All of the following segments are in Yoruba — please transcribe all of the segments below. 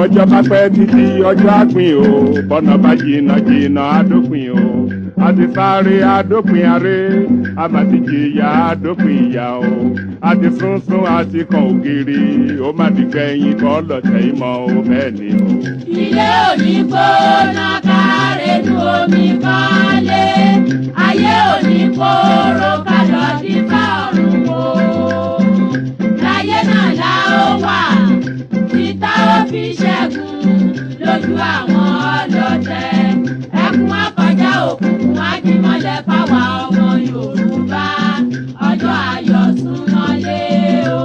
bọ́jọ́ bá pẹ́ títí ọjọ́ àpín o bọ́nà bá jìnnà jìnnà àdópin o àti sáré àdópin aré àmàtìjìyà àdópin ìyà o àti sunsun àti kan ògiri ó má ti gbẹ̀yìn kọ́ lọ́tẹ̀ ìmọ̀ o bẹ́ẹ̀ ni o. ilé òní gbóná kárẹ́nu omi kọ́lé ayé òní kóró kálọ̀ dífá ọ̀run o láyé náà la ó wà títà ó fi ṣẹ́gun lójú àwọn ọlọ́tẹ̀ ẹkún akọjá òkùnkùn ajímọ́lẹ̀ fáwa ọmọ Yorùbá ọjọ́ ayọ̀ súnmọ́lé o.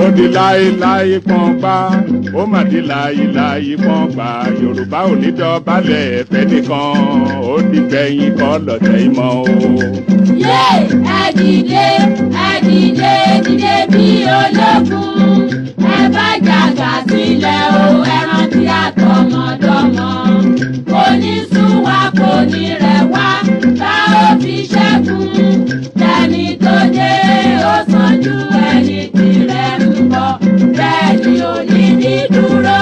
ó di láéláé pọ́npá ó mà di láéláé pọ́npá Yorùbá ò ní dọ̀bálẹ̀ ẹ̀fẹ́ nìkan ó di gbẹ̀yìn kọ́ lọ́tẹ̀ ìmọ̀ o. yé ẹ dìde dìde bí ológun ẹ bá jàgà sílẹ̀ o ẹ rántí àtọmọdọ́mọ kò ní sún wa kò ní rẹ̀ wá tá ó fi ṣẹ́gun tẹni tó dé ó sàn ju ẹni tirẹ̀ ń bọ̀ bẹ́ẹ̀ ni ò ní dídúró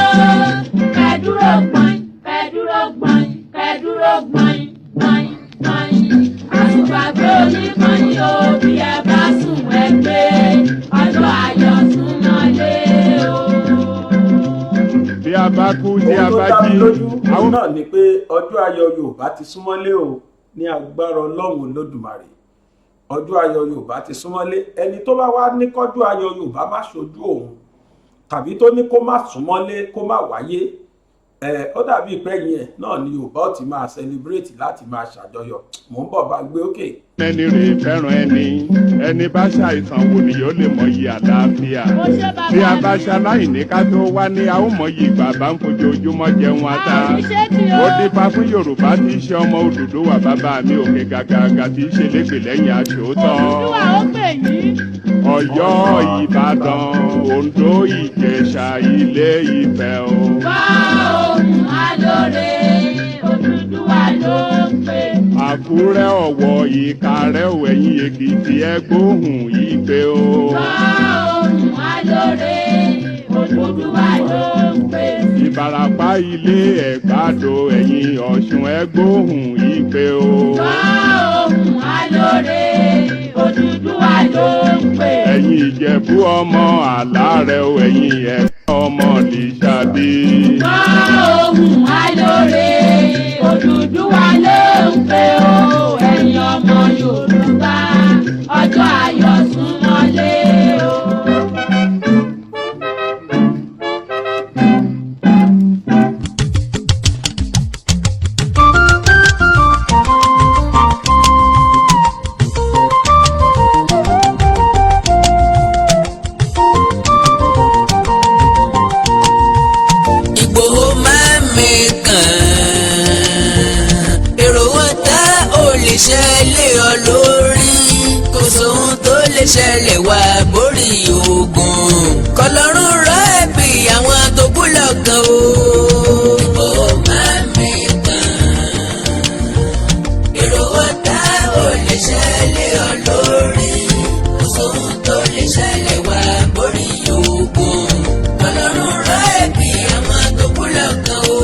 kẹ́dúró gbọ̀n kẹ́dúró gbọ̀n kẹ́dúró gbọ̀n gbọ̀n gbọ̀n àtùpàgbé oníkànnì o bí ẹ bá sùn ẹ gbé ọjọ́ ayọ̀ súnmọ́lé o. bí a bá kú tí a bá jí àwọn náà ni pé ọjọ́ ayọ̀ Yorùbá ti súnmọ́lé o ní agbára Ọlọ́run Olódùmarè ọjọ́ ayọ̀ Yorùbá ti súnmọ́lé ẹni tó bá wá ní kọjú ayọ̀ Yorùbá má ṣojú òun tàbí tó ní kó má súnmọ́lé kó má wáyé ó dàbí ìpẹ́yìn ẹ̀ náà ni Yorùbá ó ti máa celebrate láti máa ṣàjọyọ̀ mò ń bọ̀ bá gbé òkè. ẹni rè fẹ́ràn ẹni bá ṣàìsàn wo ni yóò lè mọyì àlàáfíà bí a bá ṣaláìní ká tó wá ní a ó mọyì bàbá ń fojoojúmọ́ jẹun ata ó dífá fún Yorùbá tí í ṣe ọmọ Odùduwà bàbá mi òkè gàgàgà tí í ṣe lẹ́gbẹ̀ẹ́ lẹ́yìn aṣòótọ́ Ọ̀yọ́ Ìbàdàn Oǹdó Ìjẹ̀ṣà Ilé Ifẹ̀ o. wá ohùn alóore Odùduwà ló ń pè. Àkúrẹ́ Ọ̀wọ̀ Ìkàrẹ́ Ẹ̀yìn Èkìtì ẹgbóhùn Ìgbé o. wá ohùn alóore Odùduwà ló ń pè. Ìbàràpá Ilé Ẹ̀gbádò Ẹ̀yìn Ọ̀ṣun ẹgbóhùn Ìgbé o. wá ohùn alóore Odùduwà ló ń pè. Ẹ̀yin Ìjẹ̀bú ọmọ Àlárẹ̀ ẹ̀yin Ẹ̀gbá ọmọ Lísàbí. wá ohùn alóore Odùduwà ló ń pè o ẹ̀yin ọmọ Yorùbá ọjọ́ ayọ̀ súnmọ́lé o. ṣẹlẹ̀ wá borí ogun kọlọ́run rọ ẹ̀bì àwọn tó kú lọ́gàn o. ìbò máa mi kàn èrò ọ̀tá ò lè ṣẹlẹ̀ ọ lórí kò sóhun tó lè ṣẹlẹ̀ wá borí ogun kọlọ́run rọ ẹ̀bì àwọn tó kú lọ́gàn o.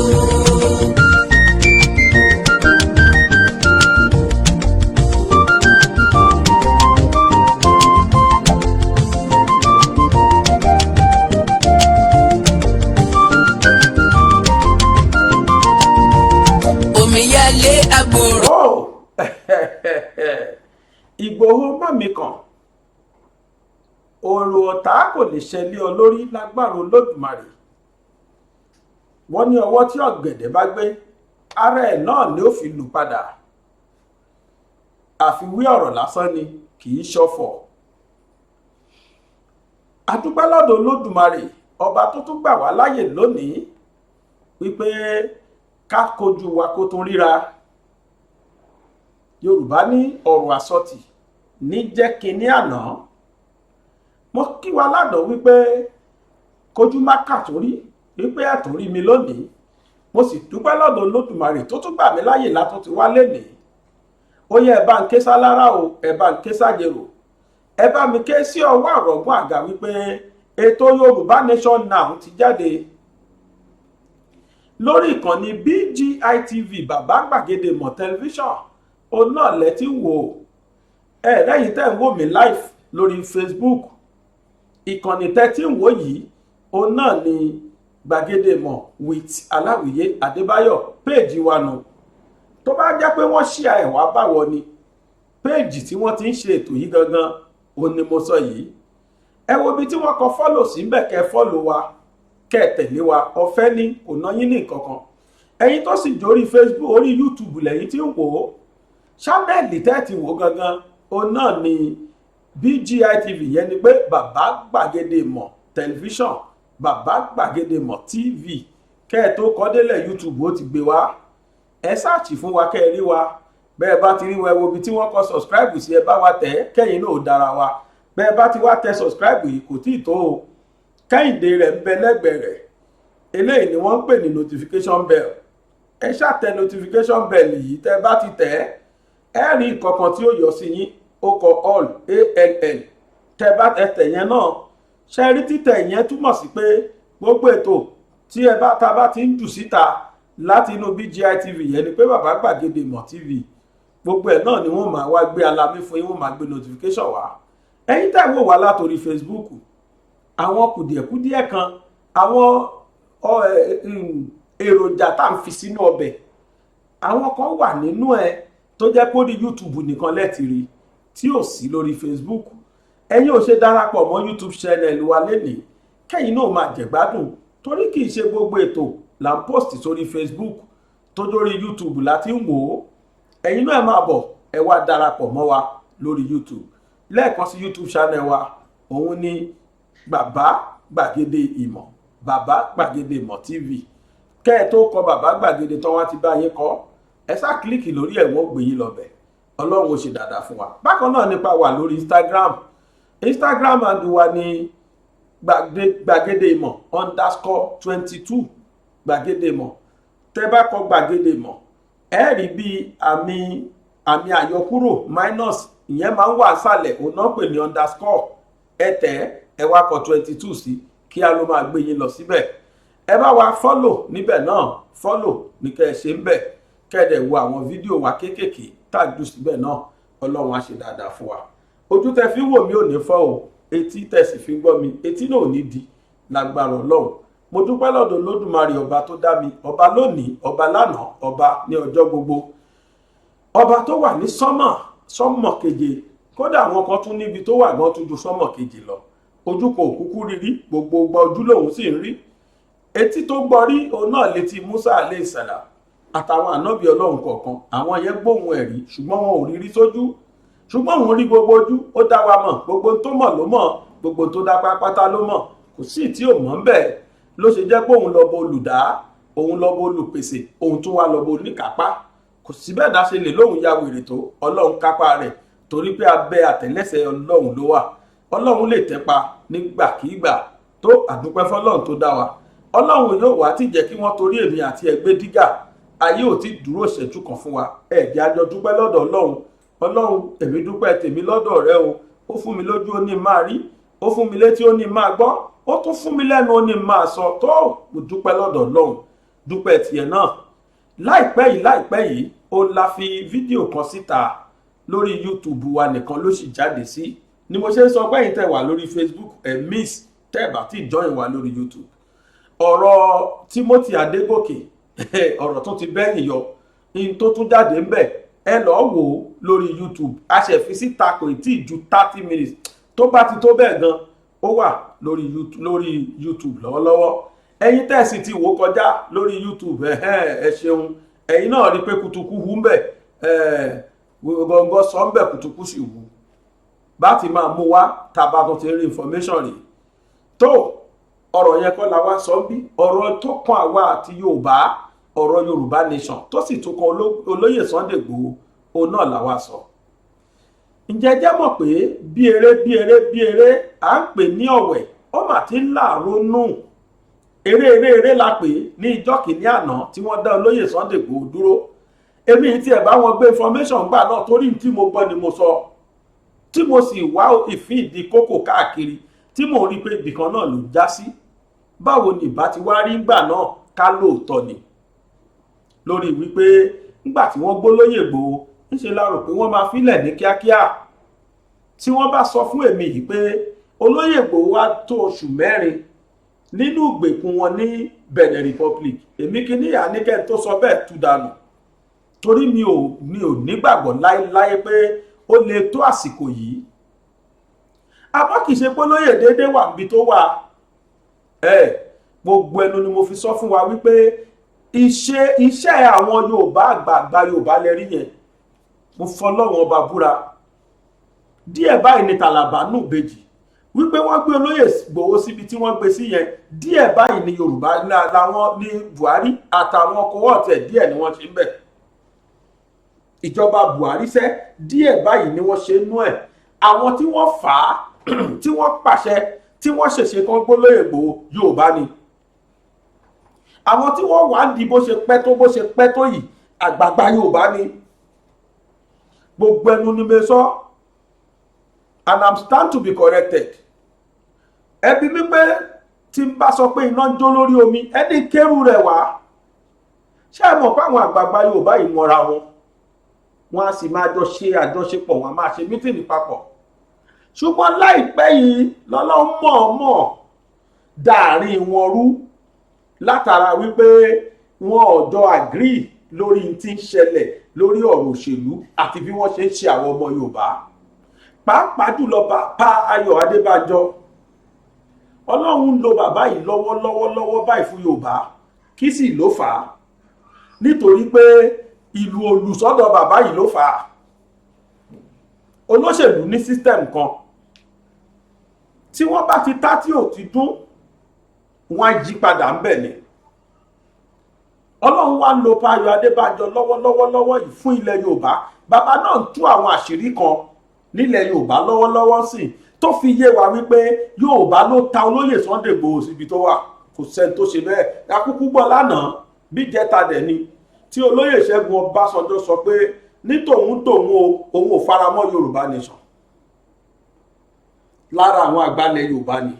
Ìgbòho Mámìkan òrò ọ̀tá kò lè ṣẹlẹ̀ ọ lórí lágbára Olódùmarè wọ́n ní ọwọ́ tí ọ̀gẹ̀dẹ̀ bá gbé ara ẹ̀ náà ni ó fi lù padà àfiwé ọ̀rọ̀ lásán ni kì í ṣọ̀fọ̀ adúpẹ́ lọ́dọ̀ Olódùmarè ọba tó tún gbà wá láyè lónìí wípé ká kojú wa kó tún ríra Yorùbá ní ọ̀rọ̀ àsọtì ní jẹ́ kínní àná mo kí wa ládọ̀ wípé kójú má kàtórí wípé àtòrí mi lónìí. Mo sì dúpẹ́ lọ́dọ̀ Olódùmarè tó tún gbà mí láyè látún ti wá lénìí. Ó yẹ ẹ bá ń ké sálára o, ẹ bá ń ké sájèrò, ẹ bá mi ké sí ọwọ́ àrọ̀gbọ́n àga wípé ètò Yorùbá Nation Now ti jáde lórí ìkànnì BGI TV Bàbá Gbàgede Ìmọ̀ tẹlifíṣàn. Òun náà lẹ ti wò ẹ lẹ́yìn tẹ́ ń wò mí live lórí Facebook. Ìkànnì tẹ́ tí ń wò yìí òun náà ni Gbàgede Ìmọ̀ with Aláwìyé Adébáyọ̀ péèjì wa nù. Tó bá jẹ́ pé wọ́n ṣí àẹ̀wá báwọ ni péèjì tí wọ́n ti ń ṣe ètò yìí gangan òun ni mo sọ yìí. Ẹ wo ibi tí wọ́n kọ fọ́lò sí ń bẹ̀ kẹ́ fọ́lò wa kẹ́ tẹ̀lé wa ọ̀fẹ́ ní kò ná yín ní nǹkankan. Ẹ̀yin tó sì jórí Facebook orí YouTube lẹ́yìn tí ń wò ó ṣánẹ́ẹ̀lì tẹ́ ti wò gangan òun náà ni BGI TV, yẹn ni pé Bàbá Gbàgede Ìmọ̀ tẹlifíṣàn, Bàbá Gbàgede Ìmọ̀ TV. Kẹ́ ẹ tó kọ délẹ̀ YouTube ó ti gbé wá. Ẹ sáàchì fún wa kẹ́ ẹ rí wa. Bẹ́ẹ̀ bá ti rí wa wo ibi tí wọ́n kọ subscribe sí, ẹ bá wa tẹ̀ kẹ́yìn náà ò dára wa. Bẹ́ẹ̀ bá ti wá tẹ subscribe yìí kò tíì tó o. Kẹ́hìndé rẹ̀ ń bẹ lẹ́gbẹ̀ẹ́ rẹ̀. Eléyìí ni wọ́n ń pè ní notification bell. Ẹ ṣá tẹ notification bell yìí, tẹ́ bá ti tẹ̀ ẹ rí nǹkankan tí ó yọ sí yín, ó kọ all all. Tẹ́ bá tẹ̀ yẹn náà ṣe rí títẹ̀ yẹn túmọ̀ sí pé gbogbo ètò tí ta bá ti ń jù síta láti inú BGI TV, yẹn ni pé Bàbá Gbàgede Ìmọ̀ TV, gbogbo ẹ̀ náà ni wọ́n máa wá gbé alamí fún yín, wọ́n máa gbé notification wá. Ẹ̀yin tẹ́ wò wá látòrí Facebook, àwọn kùdìẹ̀kùdìẹ̀ kan, àwọn èròjà tá ń fi sínú ọbẹ̀, àwọn kan wà nínú ẹ̀ tó jẹ́ pé orí YouTube nìkan lẹ́ti rí tí ò sí lórí Facebook. Ẹ̀yin ò ṣe darapọ̀ mọ́ YouTube channel wa lénìí kẹ́yìn náà máa jẹ̀gbádùn, torí kìí ṣe gbogbo ètò là ń post sórí Facebook tó dórí YouTube láti ń wò ó. Ẹ̀yin náà máa bọ̀ ẹ wá darapọ̀ mọ́ wa lórí YouTube. Lẹ́ẹ̀kan sí YouTube channel wa, òun ni Bàbá Gbàgede Ìmọ̀, Bàbá Gbàgede Ìmọ̀ TV. Kẹ́ ẹ tó kọ Bàbá Gbàgede tán wá ti bá yín kọ, ẹ sá kílíkì lórí ẹ̀ wọ́n gbé yín lọ́bẹ̀. Ọlọ́run ó ṣe dáadáa fún wa. Bákan náà nípa wà lórí Instagram handle wa ní Gbàgede Ìmọ̀ _22 Gbàgede Ìmọ̀. Tẹ́ bá kọ Gbàgede Ìmọ̀ ẹ rí bí àmì àyọkúrò minus, ìyẹn máa ń wà sálẹ̀, òun náà pè ní underscore. Ẹ tẹ̀ ẹ wá kọ 22 sí kí a ló máa gbé yín lọ síbẹ̀. Ẹ bá wa follow níbẹ̀ náà, follow ní kẹ́ ẹ ṣe ń bẹ̀, kẹ́ ẹ dẹ̀ wo àwọn fídíò wa kéékèèké tàjú síbẹ̀ náà. Ọlọ́run á ṣe dáadáa fún wa. Ojú tẹ́ fi wò mí ò ní fọ́ o, etí tẹ́ sì fi gbọ́ mi, etí náà ò ní di lágbára Ọlọ́run. Mo dúpẹ́ lọ́dọ̀ Olódùmarè ọba tó dá mi, ọba lónìí, ọba lánàá, ọba ní ọjọ́ gbogbo, ọba tó wà ní sánmọ̀ keje. Kódà àwọn kan tún níbi tó wà gan tún ju sánmọ̀ keje lọ. Ojú kò kúkú rírí, gbogbo ọgbà ojú lòun sì ń rí. Etí tó gbọ́ rí òun náà létí Musa alayhi salam àtàwọn ànábì Ọlọ́run kọ̀ọ̀kan, àwọn yẹn gbóhùn ẹ̀ rí ṣùgbọ́n wọn ò rí sójú. Ṣùgbọ́n òun rí gbogbo ojú, ó dá wa mọ̀, gbogbo tó mọ̀ ló mọ̀, gbogbo tó dá pátá ló mọ̀, kò sí tí ò mọ̀ ń bẹ̀. Ló ṣe jẹ́ pé òun lọ́bọ olùdá, òun lọ́bọ olùpèsè, òun tún wá lọ́bọ oníkápá. Kò sí bẹ́ẹ̀ dá ṣe lè lóhùn ya wèrè tó, Ọlọ́run kápá rẹ̀, torí pé abẹ́ àtẹ́lẹsẹ̀ Ọlọ́run ló wà. Ọlọ́run lè tẹ́pa nígbàkígbà. Tó àdúpẹ́ fọ́lọ́run tó dá wa. Ọlọ́run yóò wá tí jẹ́ kí wọ́n torí èmi àti ẹgbẹ́ dígà. Ayé ò tí dúró ìṣẹ́jú kan fún wa. Ẹ̀jẹ̀ àjọ dúpẹ́ lọ́dọ̀ Ọlọ́run. Ọlọ́run, èmi dúpẹ́ tèmi lọ́dọ̀ rẹ o. Ó fún mi lójú ó ní máa rí, ó fún mi létí ó ní máa gbọ́, ó tún fún mi lẹ́nu ó ní máa sọ. Tó mo dúpẹ́ lọ́dọ̀ Ọlọ́run. Dúpẹ́ tiẹ̀ náà. Láìpẹ́ yìí ó la fi fídíò kan síta lórí YouTube wa nìkan ló sì jáde sí. Ni mo ṣe ń sọ pé ẹ̀yin tẹ́ wà lórí Facebook miss tẹ́ bá ti join wa lórí YouTube. Ọ̀rọ̀ Timothy Adégòkè ọ̀rọ̀ tó ti bẹ́yìn yọ, in tó tún jáde ń bẹ̀, ẹ lọ wò lórí YouTube. A ṣe fi síta kò tí ju 30 minutes, tó bá ti tó bẹ́ẹ̀ gan ó wà lórí YouTube lọ́wọ́lọ́wọ́. Ẹ̀yin tẹ́ sì ti wò kọjá lórí YouTube, ẹ ṣeun. Ẹ̀yin náà rí pé kutuku hu ń bẹ̀, gbọ̀ngàn sọ ń bẹ̀ kutuku sì hu. Bá ti máa mú wá tàbá tó ti rí information rẹ̀. Tó ọ̀rọ̀ yẹn kọ́ la wá sọ bí, ọ̀rọ̀ tó kan àwa àti Yorùbá, ọ̀rọ̀ Yorùbá Nation tó sì tó kan olóyè Sunday Igboho, òun náà la wá sọ. Ǹjẹ́ jẹ́ mọ̀ pé bí eré à ń pè ní ó mà ti ń làrónú eré la pè ní ìjọ́ kìíní àná tí wọ́n dá olóyè Sunday Igboho dúró. Èmi tí ẹ̀ bá wọn gbé information gbà náà torí tí mo gbọ́ ni mo sọ, tí mo sì wá ìfìdí kókò káàkiri tí mo rí pé ibìkan náà ló já sí. Báwo ni ìbá ti wá rí ńgbà náà ká lóòótọ́ ni lórí wípé ńgbà tí wọ́n gbólóyè Igboho ńṣe la rò pé wọ́n máa fílẹ̀ ní kíákíá. Tí wọ́n bá sọ fún èmi yìí pé olóyè Igboho wá tó oṣù 4 nínú ìgbèkùn wọn ní Benin Republic, èmi kí ní àníkẹ́ tó sọ bẹ́ẹ̀ tú dànù, torí mi ò nígbàgbọ́ láéláé pé ó lè tó àsìkò yìí. Àmọ́ kìí ṣe pé olóyè déédéé wà níbi tó wà. Gbogbo ẹnu ni mo fi sọ fún wa wípé iṣẹ́ àwọn Yorùbá àgbààgbà Yorùbá lẹ rí yẹn. Mo fọlọ́run ọba búra. Díẹ̀ báyìí ni Tàlàbà nù bèjì wípé wọ́n gbé olóyè Igboho síbi tí wọ́n gbé sí yẹn. Díẹ̀ báyìí ni Yorùbá làwọn ní Buhari àtàwọn kọ́wọ́ọ̀tẹ̀ díẹ̀ ni wọ́n ṣe ń bẹ̀. Ìjọba Buhari ṣe díẹ̀ báyìí ni wọ́n ṣe nú ẹ̀. Àwọn tí wọ́n fà á tí wọ́n pàṣẹ tí wọ́n ṣèṣe kan gbólóyè Igboho Yorùbá ni. Àwọn tí wọ́n wà ń di bó ṣe pẹ́ tó yìí àgbààgbà Yorùbá ni. Gbogbo ẹnu ni mo sọ, and I'm stand to be corrected. Ẹbí mi pé tí n bá sọ pé iná ń jó lórí omi ẹni kérù rẹ̀ wá. Ṣé ẹ mọ̀ pé àwọn àgbààgbà Yorùbá yìí mọ̀ra wọn? Wọ́n á sì máa jọ ṣe àjọṣepọ̀, wọ́n á máa ṣe mítìnì papọ̀. Ṣùgbọ́n láìpẹ́ yìí lọ́lọ́run mọ̀ọ́mọ̀ dàárín wọn rú látara wípé wọn ò jọ agree lórí tí ń ṣẹlẹ̀ lórí ọ̀rọ̀ òṣèlú àti bí wọ́n ṣe ń ṣe àwọn ọmọ Yorùbá. Pàápàá jùlọ bàbá Ayọ̀ Adébánjọ. Ọlọ́run ń lo bàbá yìí lọ́wọ́lọ́wọ́ báyìí fún Yorùbá. Kí sì ló fà á? Nítorí pé ìlú olùsọ́dọ̀ bàbá yìí ló fà á. Olóṣèlú ní system kan tí wọ́n bá ti tá tí ò ti dún wọ́n á yí padà ń bẹ̀ ni. Ọlọ́run wá ń lo Ayọ̀ Adébánjọ lọ́wọ́lọ́wọ́ yìí fún ilẹ̀ Yorùbá. Bàbá náà ń tú àwọn àṣírí kan nílẹ̀ Yorùbá lọ́wọ́lọ́wọ́ sí tó fi yé wa wípé Yorùbá ló ta olóyè Sunday Igboho síbi tó wà. Kò sẹ́ni tó ṣe bẹ́ẹ̀. Akúkú gbọ́ lánàá bí jẹ́ta dẹ̀ ni tí olóyè Ṣẹ́gun Ọbásanjọ́ sọ pé ní tòun òun ò faramọ́ Yorùbá nation. Lára àwọn àgbàlẹ̀ Yorùbá ni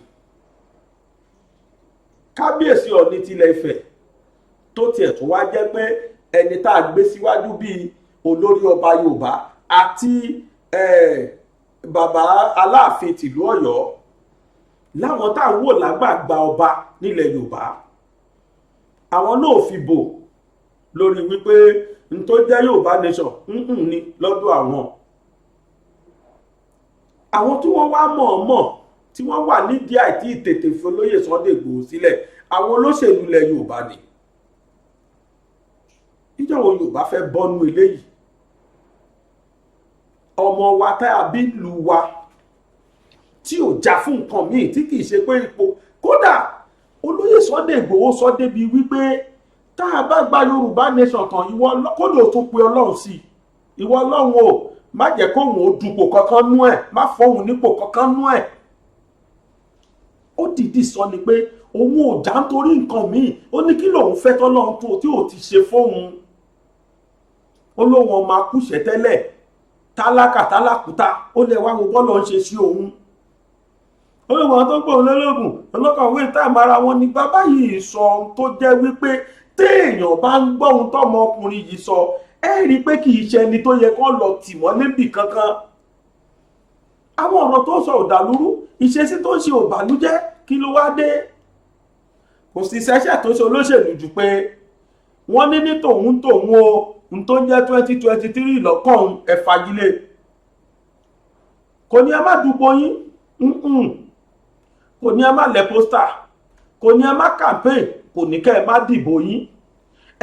Kábíyèsí Ọọ̀ni tilẹ̀ Ifẹ̀ tó tiẹ̀ tó wá jẹ́ pé ẹni tá a gbé síwájú bíi olórí ọba Yorùbá àti bàbá Aláàfin tìlú Ọ̀yọ́ láwọn tá a wò lágbàgbà ọba nílẹ̀ Yorùbá. Àwọn náà fi bò lórí wípé n tó jẹ́ Yorùbá nation ni lọ́dọ̀ àwọn tí wọ́n wá mọ̀ọ́mọ̀ tí wọ́n wà nídìí àìtí ìtètè fi olóyè Sunday Igboho sílẹ̀ àwọn olóṣèlú ilẹ̀ Yorùbá ni. Ìjọba Yorùbá fẹ́ bọ́nú eléyìí. Ọmọ wa tá a bí lù wa tí ò já fún nǹkan míì tí kìí ṣe pé ipò kódà olóyè Sunday Igboho sọ débi wípé tá a bá gba Yorùbá nation tán ìwọ kódò tó pe Ọlọ́run sí ìwọ Ọlọ́run o má jẹ́ kóhun ó dupò kankan nú ẹ̀ má fọ́hun nípò kankan nú ẹ̀. Ó dìídì sọ ni pé òun ò já nítorí nǹkan míì ó ní kí lòun fẹ́ tọ́lọ́run tó tí ò ti ṣe fóun. Ó lóun ọmọ akúṣẹ̀ tẹ́lẹ̀ tálákùtà ó lè wá wo bọ́lọ̀ ń ṣe sí òun. Ó lè wọ́n tó gbọ́ òun lọ́lọ́gùn ọlọ́kọ̀wé táìmù ara wọn ni bàbá yìí sọ ohun tó jẹ́ wípé téèyàn bá ń gbọ́ ohun tọ́mọ ọkùnrin yìí sọ ẹ rí i pé kì í ṣe ẹni tó yẹ kán lọ tì wọ́n níbì kankan. Àwọn ọ̀rọ̀ tó sọ òdàlúrú ìṣesí tó ń ṣe òbàlújẹ́ kí ló wá dé? Kò sí ṣẹ́ṣẹ́ tó ṣe olóṣèlú jù pé wọ́n ní tòun o n tó jẹ́ 2023 lọ́kàn ẹ fagilé. Kò ní ẹ má dupò yín kò ní ẹ má lẹ pósítà kò ní ẹ má campaign kò ní kẹ́ ẹ má dìbò yín.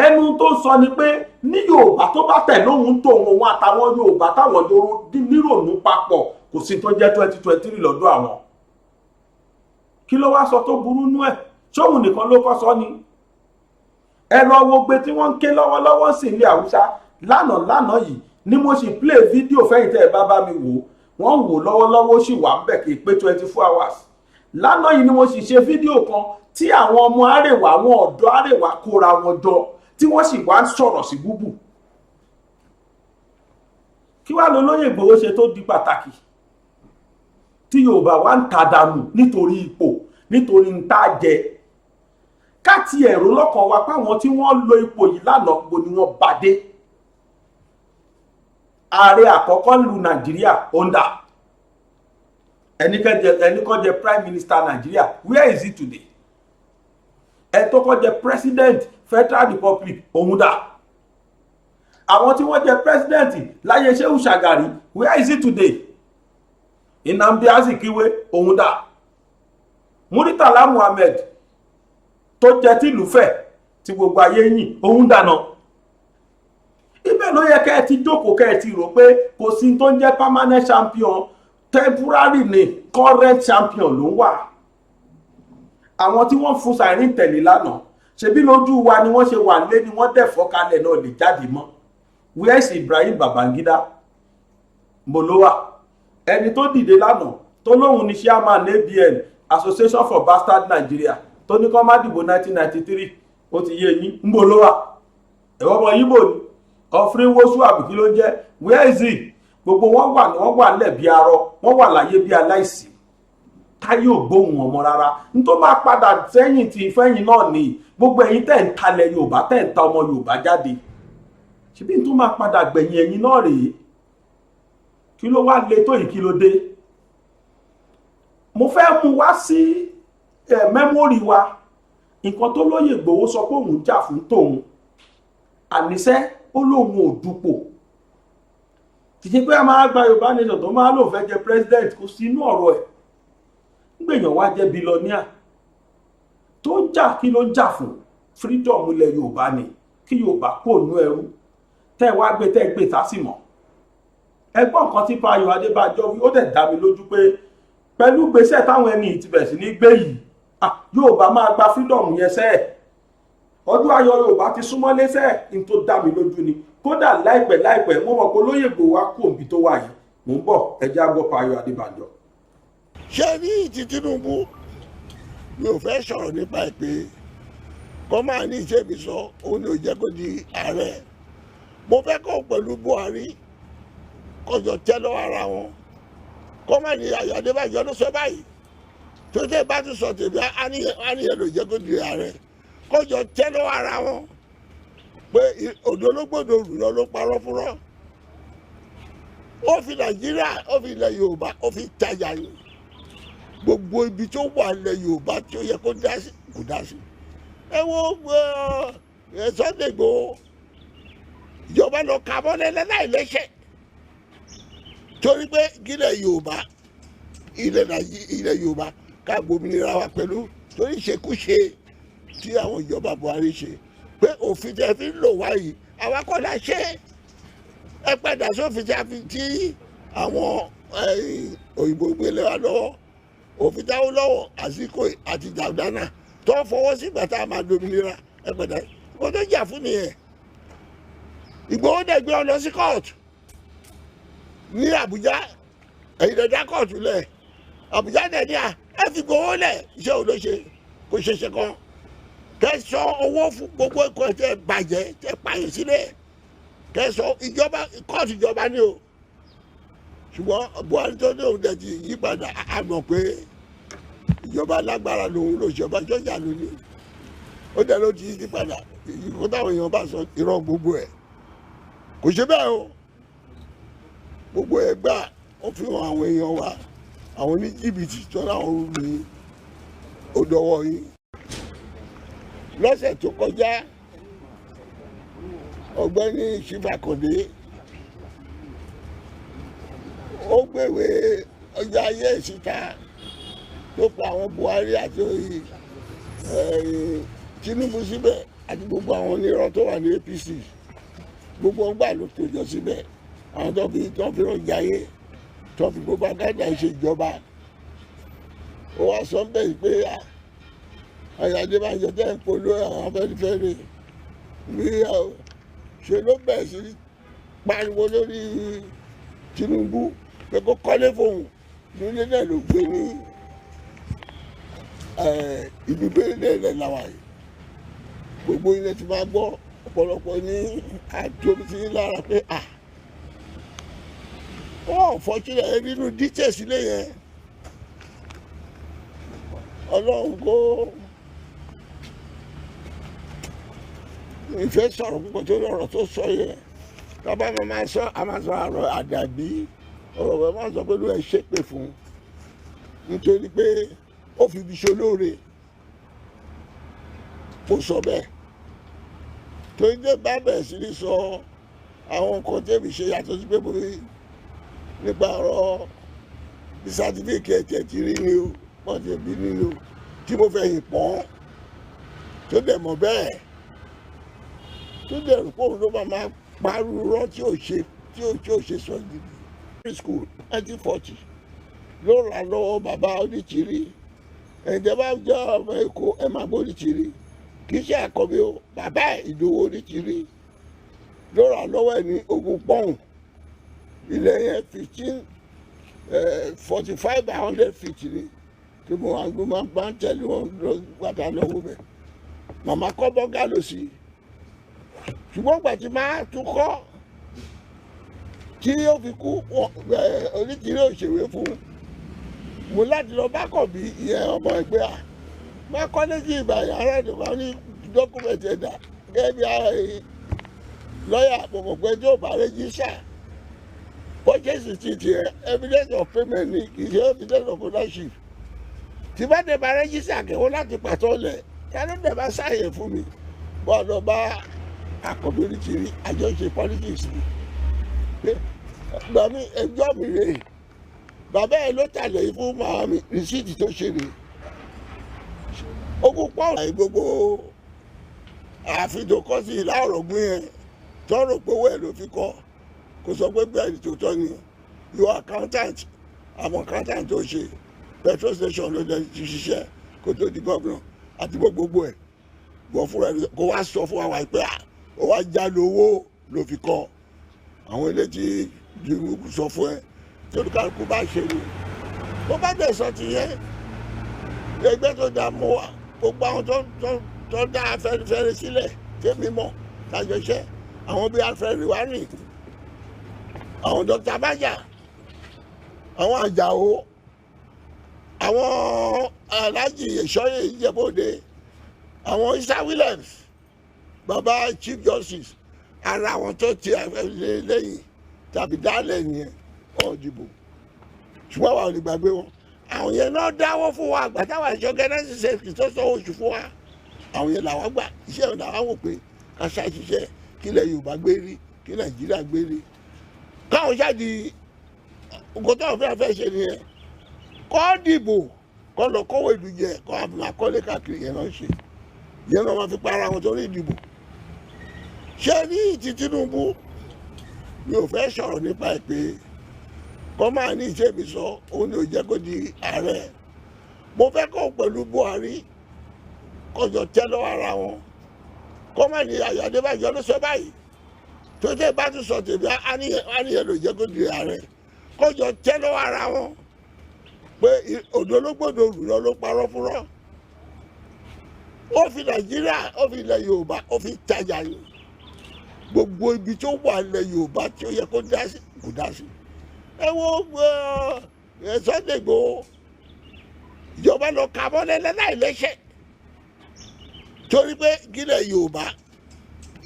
Ẹnu tó sọ ni pé ní Yorùbá tó bá tẹ̀ lóhun tòun òun àtàwọn Yorùbá táwọn nírònú papọ̀ kò sí tó jẹ́ 2023 lọ́dọ̀ àwọn. Kí ló wá sọ tó burú nú ẹ̀? Ṣóhun nìkan ló kọ́ sọ ni? Ẹ lọ wo gbé tí wọ́n ń ké lọ́wọ́lọ́wọ́ sí ilé Haúsá lánàá yìí ni mo sì play fídíò fẹ́yìntẹ́ ẹ bá mi wò wọ́n wò lọ́wọ́lọ́wọ́ sì wà ń bẹ̀ kì í pé 24 hours lánàá yìí ni mo sì ṣe fídíò kan tí àwọn ọmọ Àrèwá àwọn ọ̀dọ́ Àrèwá kóra wọn jọ tí wọ́n sì wá ń sọ̀rọ̀ sí búbù. Kí wá lolóyè Ìgbòho ṣe tó di pàtàkì tí Yorùbá wá ń ta dànù nítorí ipò nítorí ń tá jẹ? Káti ẹ̀rọ lọ́kàn wa páwọn tí wọ́n lo ipò yìí lánàá gbogbo ni wọ́n bá dé. Ààrẹ àkọ́kọ́ lu Nàìjíríà onda ẹnìkan jẹ prime minister Nàìjíríà, where is he today? Ẹ tó kọ́ jẹ president Federal Republic òun dà. Àwọn tí wọ́n jẹ president láyé Shehu Shagari, where is he today? Nnamdi Azikiwe òun dà. Muritala Muhammed tó jẹ tìlú fẹ̀ tí gbogbo ayé yìn òun dànà. Ibẹ̀ ló yẹ kẹ́ ẹ ti jókòó kẹ́ ẹ ti rò pé kò sí tó ń jẹ́ permanent champion, temporary ni current champion ló ń wà. Àwọn tí wọ́n fún Sirin tẹ̀lé lánàá ṣebí lójú wa ni wọ́n ṣe wà lé ni wọ́n dẹ̀ fọ́kalẹ̀ náà lè jáde mọ́. Where is Ibrahim Babangida? Molowa ẹni tó dìde lánàá tó lóhun ní chairman ABN, Association for Bastard Nigeria, tó ní kó má dìbò 1993 ó ti yé yín Molowa ẹ̀wọ́n ọmọ Yíbò ni ọ̀fìn wosù àbùkí ló jẹ́. Where is he? Gbogbo wọ́n wà nílẹ̀ bí arọ, wọ́n wà láyé bí aláìsí. Táyé ò gbóhùn ọmọ rárá. N tó máa padà sẹ́yìn tí ìfẹ́yìn náà ni gbogbo ẹ̀yin tẹ̀ ń talẹ̀ Yorùbá tẹ̀ ń ta ọmọ Yorùbá jáde. Ṣebí n tó máa padà gbẹ̀yìn ẹ̀yin náà rèé. Kí ló wá le tó yìí kí ló dé? Mo fẹ́ mú wá sí mẹ́mórì wa nǹkan tó lóyè Ìgbòho sọ pé òun jà fún tòun. Àníṣẹ́ ó lóun ò dupò. Kìí pé a máa gba Yorùbá nation tó máa lò fẹ́ jẹ president kò sí inú ọ̀rọ̀ ẹ̀. Gbèyàn wá jẹ́ billionaire tó ń jà kí ló ń jà fún freedom ilẹ̀ Yorùbá ni kí Yorùbá kò nú ẹrú tẹ́ wá gbé tẹ́ gbé sásìmọ̀. Ẹgbọ́n nǹkan tí Fáyọ̀ Adébánjọ wí ó dẹ̀ dá mi lójú pé pẹ̀lú gbèsè táwọn ẹni ìtìbẹ̀ sí ní gbé yìí Yorùbá máa gba freedom yẹn sẹ́ẹ̀. Ọdún ayọ̀ Yorùbá ti súnmọ́ lẹ́sẹ̀ ní tó dá mi lójú ni. Kódà láìpẹ́ mo mọ̀ pé olóyè Ìgbòho wá kó òbí tó wà yìí. Mò ń bọ̀ ẹjẹ́ àgbọ̀ Fáyọ̀ Adébánjọ. Ṣé ní ti Tinubu mi ò fẹ́ sọ̀rọ̀ nípa ẹ̀ pé kọ́ máa ní iṣẹ́ mi sọ òun ni ò jẹ́ kó di ààrẹ. Mo fẹ́ kọ́ pẹ̀lú Buhari kọjọ tẹ́ lọ́wọ́ ara wọn. Kọ́ máa ní Ayọ̀ Adébánjọ ló sọ báyìí. Tó tẹ́ bá tún sọ tèmi àníyàn ló jẹ́ kó di ààrẹ. Kọjọ tẹ́ lọ́wọ́ ara wọn pé òdo ló gbọ́dọ̀ òrùlọ ló parọ́ fúnrọ́. Ó fi Nàìjíríà ó fi ilẹ̀ Yorùbá ó fi tajà yìí. Gbogbo ibi tó wà ilẹ̀ Yorùbá tí ó yẹ kó dá sí kò dá sí. Ẹ wo Sunday Igboho ìjọba lọ ka mọ́lẹ̀ láì lẹ́sẹ̀ torí pé kílẹ̀ Yorùbá ilẹ̀ Yorùbá ká gbòmìnira wa pẹ̀lú torí ìṣekúṣe tí àwọn ìjọba Buhari ṣe pé òfin tẹ fi ń lò wá yìí àwa kọ́ la ṣe ẹ padà sófin tí a fi tí àwọn òyìnbó gbélé wa lọ́wọ́ òfin táwọn lọ́wọ́ àsìkò àti Jàdánà tó fọwọ́ sí ìgbà tá a máa dominira ẹ padà kó tó jà fún nìyẹn. Ìgbòho dẹ̀ gbé ọ lọ sí kóòtù ní Àbújá ẹ̀yìn lè dá kóòtù lẹ̀ Àbújá dẹ̀ ní ẹ fi Ìgbòho lẹ̀ iṣẹ́ ò ló ṣe kó ṣeṣe kan kẹsàn owó fún gbogbo ẹ̀kọ́ tẹ bàjẹ́ tẹ pààyàn sílẹ̀ kẹsàn ìjọba kóòtù ìjọba ni o ṣùgbọ́n Buhari tó ní òun dẹ̀ ti yí padà á mọ̀ pé ìjọba alágbára lòun ló ṣọba jọjà lónìí ó dẹ̀ ló ti yí padà ìkó táwọn èèyàn bá sọ irọ́ gbogbo ẹ̀ kò ṣe bẹ́ẹ̀ o gbogbo ẹ̀ gbà ó fi hàn àwọn èèyàn wa àwọn ní jìbìtì tó láwọn ní odòwò yìí. Lọ́sẹ̀ tó kọjá ọ̀gbẹ́ni Ṣífàkàndé ó gbèwé ọjà ayé ìsìta tó pa àwọn Buhari àti Tinubu síbẹ̀ àti gbogbo àwọn onírọ́ tó wà ní APC gbogbo ọgbà ló tó jọ síbẹ̀ àwọn tó fi rọjà ayé tó fi gbogbo agájà ìṣèjọba ó wá sọ bẹ́ẹ̀ pé Ayọ̀ Adébánjọ tẹ́ ń polo àwọn Afẹ́nifẹ́re bí ṣe ló bẹ̀rẹ̀ sí pariwo lórí Tinubu pé kó kọ́lé fóun nílé náà ló gbé ní ìlú bẹ́ẹ̀lẹ̀ ilẹ̀ làwà yìí gbogbo ilẹ̀ tí máa gbọ́ ọ̀pọ̀lọpọ̀ ní àjọbí sí lára pé wọ́n fọ́tílẹ̀ nínú details ilé yẹn ọlọ́run kó ìfẹ́ sọ̀rọ̀ púpọ̀ tó lọ́rọ̀ tó sọ yẹn tábà máa sọ àmàsọ àrọ̀ àdàbí ọ̀rọ̀ rẹ̀ máa sọ pé ló ẹ̀ ṣépè fún nítorí pé ó fi ibi ṣolóore mo sọ bẹ́ẹ̀ torí dé bá bẹ̀rẹ̀ sí ní sọ àwọn nǹkan tẹ́bi ṣe yàtọ̀ sí pé mo rí nípa ọ̀rọ̀ bí sátífíkẹ̀tì ẹ̀ ti rí ni o wọ́n ti bí nínú tí mo fẹ́ yìn pọ́n tó dẹ̀ mọ̀ bẹ́ẹ̀ tó dẹ̀ rò pé òun ló máa parúurọ́ tí ò ṣe sọ gidi. Primary school 1940 ló rà lọ́wọ́ bàbá Oníṣìírí ẹ̀jẹ̀ bá jẹ́ ọmọ Èkó ẹ̀ máa bó Oníṣìírí kì í ṣe àkọ́bí o bàbá Ìdòwú Oníṣìírí ló rà lọ́wọ́ ẹ̀ ní ogún pọ́ùn ilẹ̀ yẹn 45 by 100 feet ni tí mo máa ń tẹ̀lé wọn lọ gbàtà lọ́wọ́ bẹ̀ màmá kọ́ bọ́gà lọ sí ṣùgbọ́n gbà tí máa tún kọ́ tí ó fi kú Oníṣìírí òṣèré fún mo láti lọ bá kọ̀ bí ìyẹn ọmọ ẹgbẹ́ à máa kọ́ létí ìbàyàn ará ìdìbò ní dọ́kúmẹ̀tì ẹ̀dá gẹ́gẹ́ bí lọ́ọ̀yà àpòmọ̀ pé tí ó bá rẹ́jísà purchase ti tiẹ̀ evidence of payment ni kì í ṣe evidence of ownership tí bá dẹ̀ bá rẹ́jísà kẹ́wọ́ láti pàtó lẹ̀ yá ló dẹ̀ bá ṣàyẹ̀ fún mi bọ́ lọ bá Àkànbí Oníṣìírí àjọṣe politics mi gbà mí ẹjọ́ mi rèé bàbá ẹ ló tàlẹ̀ yìí fún màá mi rìsíìtì tó ṣe rèé ogún pọ́ùn àì gbogbo ààfin tó kọ́ sí ìlà ọ̀rọ̀gún yẹn tọ́rọ̀ pé owó ẹ̀ ló fi kọ́ kò sọ pé bẹ́ẹ̀ ni tòótọ́ ni your accountant àwọn accountant tó ṣe petrol station ló dẹ̀ ti ṣiṣẹ́ kó tó di gómìnà àti gbogbo ẹ̀ gbọ́ fúnra ẹ̀ kó wá sọ fún wa pé ó wá já lówó ló fi kọ́ àwọn ilé tí jìnnìkù sọ fún ẹ tí olùkàlùkù bá ṣe ni bó bá dẹ̀ sọ ti yẹ ẹgbẹ́ tó dá mọ́ wa gbogbo àwọn tó dá Afẹ́nifẹ́re sílẹ̀ tẹ́mi mọ̀ lájọṣẹ́ àwọn bíi Alfred Riwani àwọn Dr. Bájà àwọn Àjàó àwọn Alhaji Ìṣọ́yè Ìjẹ̀bú-Òde àwọn Isa Williams baba Chief Justice ara àwọn tó ti lẹ́yìn tàbí dálẹ̀ yẹn ọ̀ dìbò ṣùgbọ́n àwọn olùgbàgbé wọn àwọn yẹn náà dáwọ́ fún wa àgbà táwọn ẹ̀ṣọ́ gẹ́nẹ́sì ṣe tó sọ oṣù fún wa àwọn yẹn làwọn gbà iṣẹ́ ọ̀dà wa wò pé ká ṣàṣiṣẹ́ kílẹ̀ Yorùbá gbé rí kí Nàìjíríà gbé rí káwọn ṣáàdì nǹkan tó fẹ́ ṣe nìyẹn kọ́ dìbò kọ́ lọ kọ́wé ìlú jẹ kọ́ àfihàn akọ́lé káàkiri yẹn náà ṣe yẹn náà máa fi para wọn torí ìdìbò ṣé ní ti Tinubu mi ò fẹ́ sọ̀rọ̀ nípa ẹ̀ pé kọ́ máa ní iṣẹ́ mi sọ òun ni ò jẹ́ kó di ààrẹ mo fẹ́ kọ́ pẹ̀lú Buhari kọjọ tẹ́ lọ́wọ́ ara wọn kọ́ máa ní Adébáyọ̀ ló sọ báyìí tó tẹ́ bá tún sọ tèmi àníyàn ló jẹ́ kó di ààrẹ kọjọ tẹ́ lọ́wọ́ ara wọn pé òdo ló gbọ́dọ̀ òrùlọ ló parọ́ fúnrọ́ ó fi Nàìjíríà ó fi ilẹ̀ Yorùbá ó fi tajà yìí gbogbo ibi tó wà ilẹ̀ Yorùbá tí ó yẹ kó dá sí kò dá sí ẹ wo Sunday Igboho ìjọba lọ kà mọ́lẹ̀ láì lẹ́sẹ̀ torí pé kílẹ̀ Yorùbá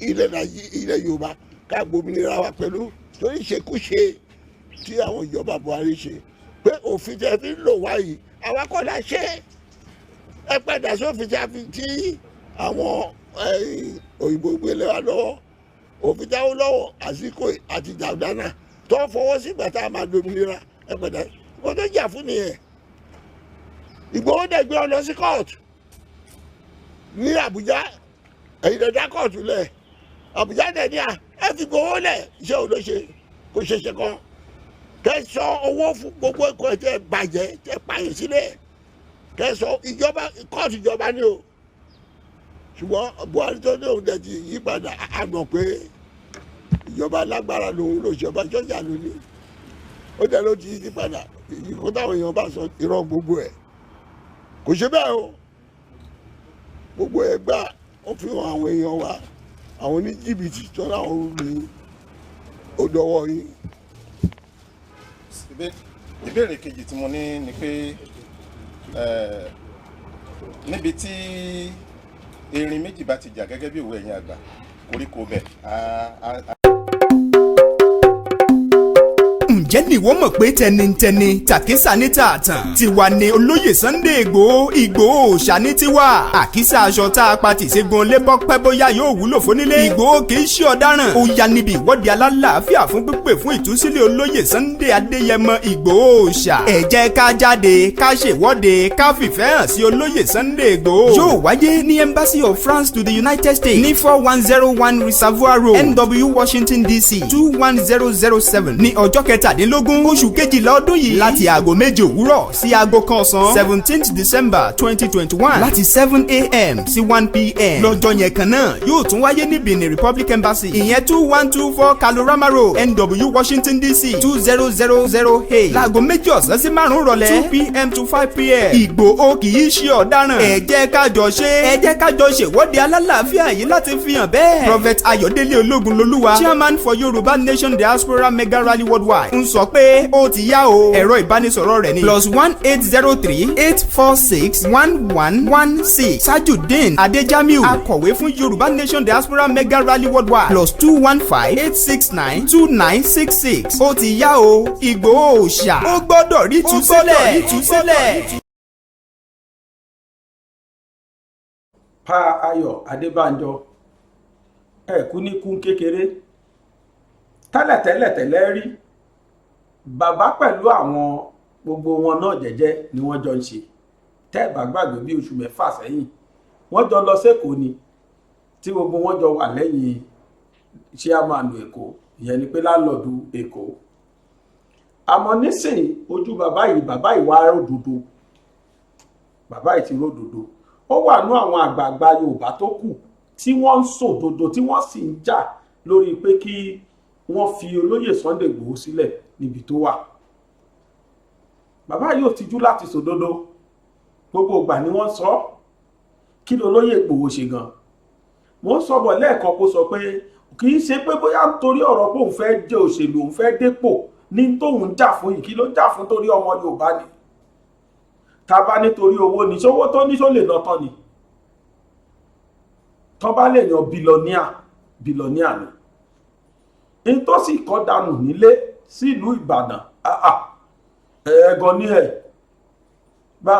ilẹ̀ Yorùbá ká gbòmìnira wa pẹ̀lú torí ìṣekúṣe tí àwọn ìjọba Buhari ṣe pé òfin tẹ fi ń lò wá yìí àwa kọ́ la ṣe ẹ padà sófin tí àwọn òyìnbó gbélé wa lọ́wọ́ òfin táwọn lọ́wọ́ àsìkò àti Jàgànà tó fọwọ́ sí ìgbà tá a máa dominira ẹ padà kó tó jà fún nìyẹn Ìgbòho dẹ̀ gbé ọ lọ sí kóòtù ní Àbújá ẹ̀yin lè dá kóòtù lẹ̀ Àbújá dẹ̀ ní ẹ fi Ìgbòho lẹ̀ iṣẹ́ ò ló ṣe kó ṣeṣe kan kẹsọ owó fún gbogbo ẹ̀kọ́ ẹ̀ tẹ́ bàjẹ́ tẹ́ pààyàn sílẹ̀ kẹsọ ìjọba kóòtù ìjọba ni o ṣùgbọ́n Buhari tó ní òun dẹ̀ ti yí padà àgbọ̀n pé ìjọba lágbára lòun ló ṣọba sọ́jà lónìí ó dẹ̀ ló ti yí padà ìkó táwọn èèyàn bá sọ irọ́ gbogbo ẹ̀ kò ṣe bẹ́ẹ̀ o gbogbo ẹgbà ó fi hàn àwọn èèyàn wa àwọn ní jìbìtì tó láwọn ní odòwò yìí. ìbéèrè kejì tí mo ní ni pé níbi tí erin méjì bá ti jà gẹ́gẹ́ bí òwe ẹ̀yin àgbà koríko bẹ̀ ǹjẹ́ nìwọ mọ̀ pé tẹnitẹni tàkísà ní tààtàn tiwa ni olóyè Sunday Ìgbòho òòṣà ní tiwa àkísà aṣọ tá a pa tìṣègùn lébọ́ pẹ́ bóyá yóò wúlò fónílé Ìgbòho kì í ṣe ọ̀daràn ó ya níbi ìwọ́de alálàáfíà fún pípè fún ìtúsílẹ̀ olóyè Sunday Adéyẹmọ Ìgbòho òòṣà ẹ jẹ́ ká jáde ká ṣèwọ́de ká fìfẹ́ hàn sí olóyè Sunday Ìgbòho yóò wáyé ní Embassy of France to the United States ní 4101 Reservoir Road NW Washington DC 21007 ní ọjọ́ kẹtàdínlógún oṣù kejìlá ọdún yìí láti aago méje òwúrọ̀ sí aago kan ọ̀sán 17th December 2021 láti 7 a.m. sí 1 p.m. lọ́jọ́ yẹn kan náà yóò tún wáyé ní Benin Republic Embassy ìyẹn 2124 Kalorama Road NW Washington DC 20008 láago méjì ọ̀sán sí márùn-ún rọ̀lẹ́ 2 p.m. to 5 p.m. Ìgbòho kì í ṣe ọ̀daràn ẹ jẹ́ ká jọ ṣèwọ́de alálàáfíà yìí láti fi hàn bẹ́ẹ̀. Prophet Ayọ̀délé Ológunlolúwa Chairman for Yorùbá Nation Diaspora Mega Rally Worldwide ń sọ pé ó ti yá o ẹ̀rọ ìbánisọ̀rọ̀ rẹ̀ ní +1803-846-1116 Sajudeen Adejamiu akọ̀wé fún Yorùbá Nation Diaspora Mega Rally Worldwide +215-869-2966 ó ti yá o Ìgbòho òòṣà ó gbọ́dọ̀ rí ìtúsílẹ̀. Pa Ayọ̀ Adébánjọ ẹ̀kú ní kún kékeré tẹ́lẹ̀ rí bàbá pẹ̀lú àwọn gbogbo wọn náà jẹ́jẹ́ ni wọ́n jọ ń ṣe tẹ́ẹ̀bà gbàgbé bí oṣù mẹ́fà sẹ́yìn wọ́n jọ lọ sẹ́kọ̀ọ́ ni tí gbogbo wọn jọ wà lẹ́yìn chairman Èkó ìyẹn ni pé láńlọ́ọ̀dù Èkó àmọ́ nísìnyí ojú bàbá yìí wá ròdòdó bàbá yìí ti ròdòdó ó wà nú àwọn àgbààgbà Yorùbá tó kù tí wọ́n ń sòdodo tí wọ́n sì ń jà lórí pé kí wọ́n fi olóyè Sunday Ìgbòho sílẹ̀ níbi tó wà bàbá yóò tijú láti sòdodo gbogbo ìgbà ni wọ́n sọ kí ló olóyè Ìgbòho ṣe gan mo ń sọ̀bọ̀ lẹ́ẹ̀kan kó sọ pé kì í ṣe pé bóyá nítorí ọ̀rọ̀ pé òun fẹ́ jẹ́ òṣèlú òun fẹ́ dépò ní tóun jà fún yìí kí ló jà fún torí ọmọ Yorùbá ni tá bá nítorí owó ní ṣówó tó ní ṣó lè lọ tán ni tán bá lè yan bílọ́níà ni in tó sì kọ́ dànù nílé sílùú Ìbàdàn ẹ̀ẹ̀gàn ní ẹ̀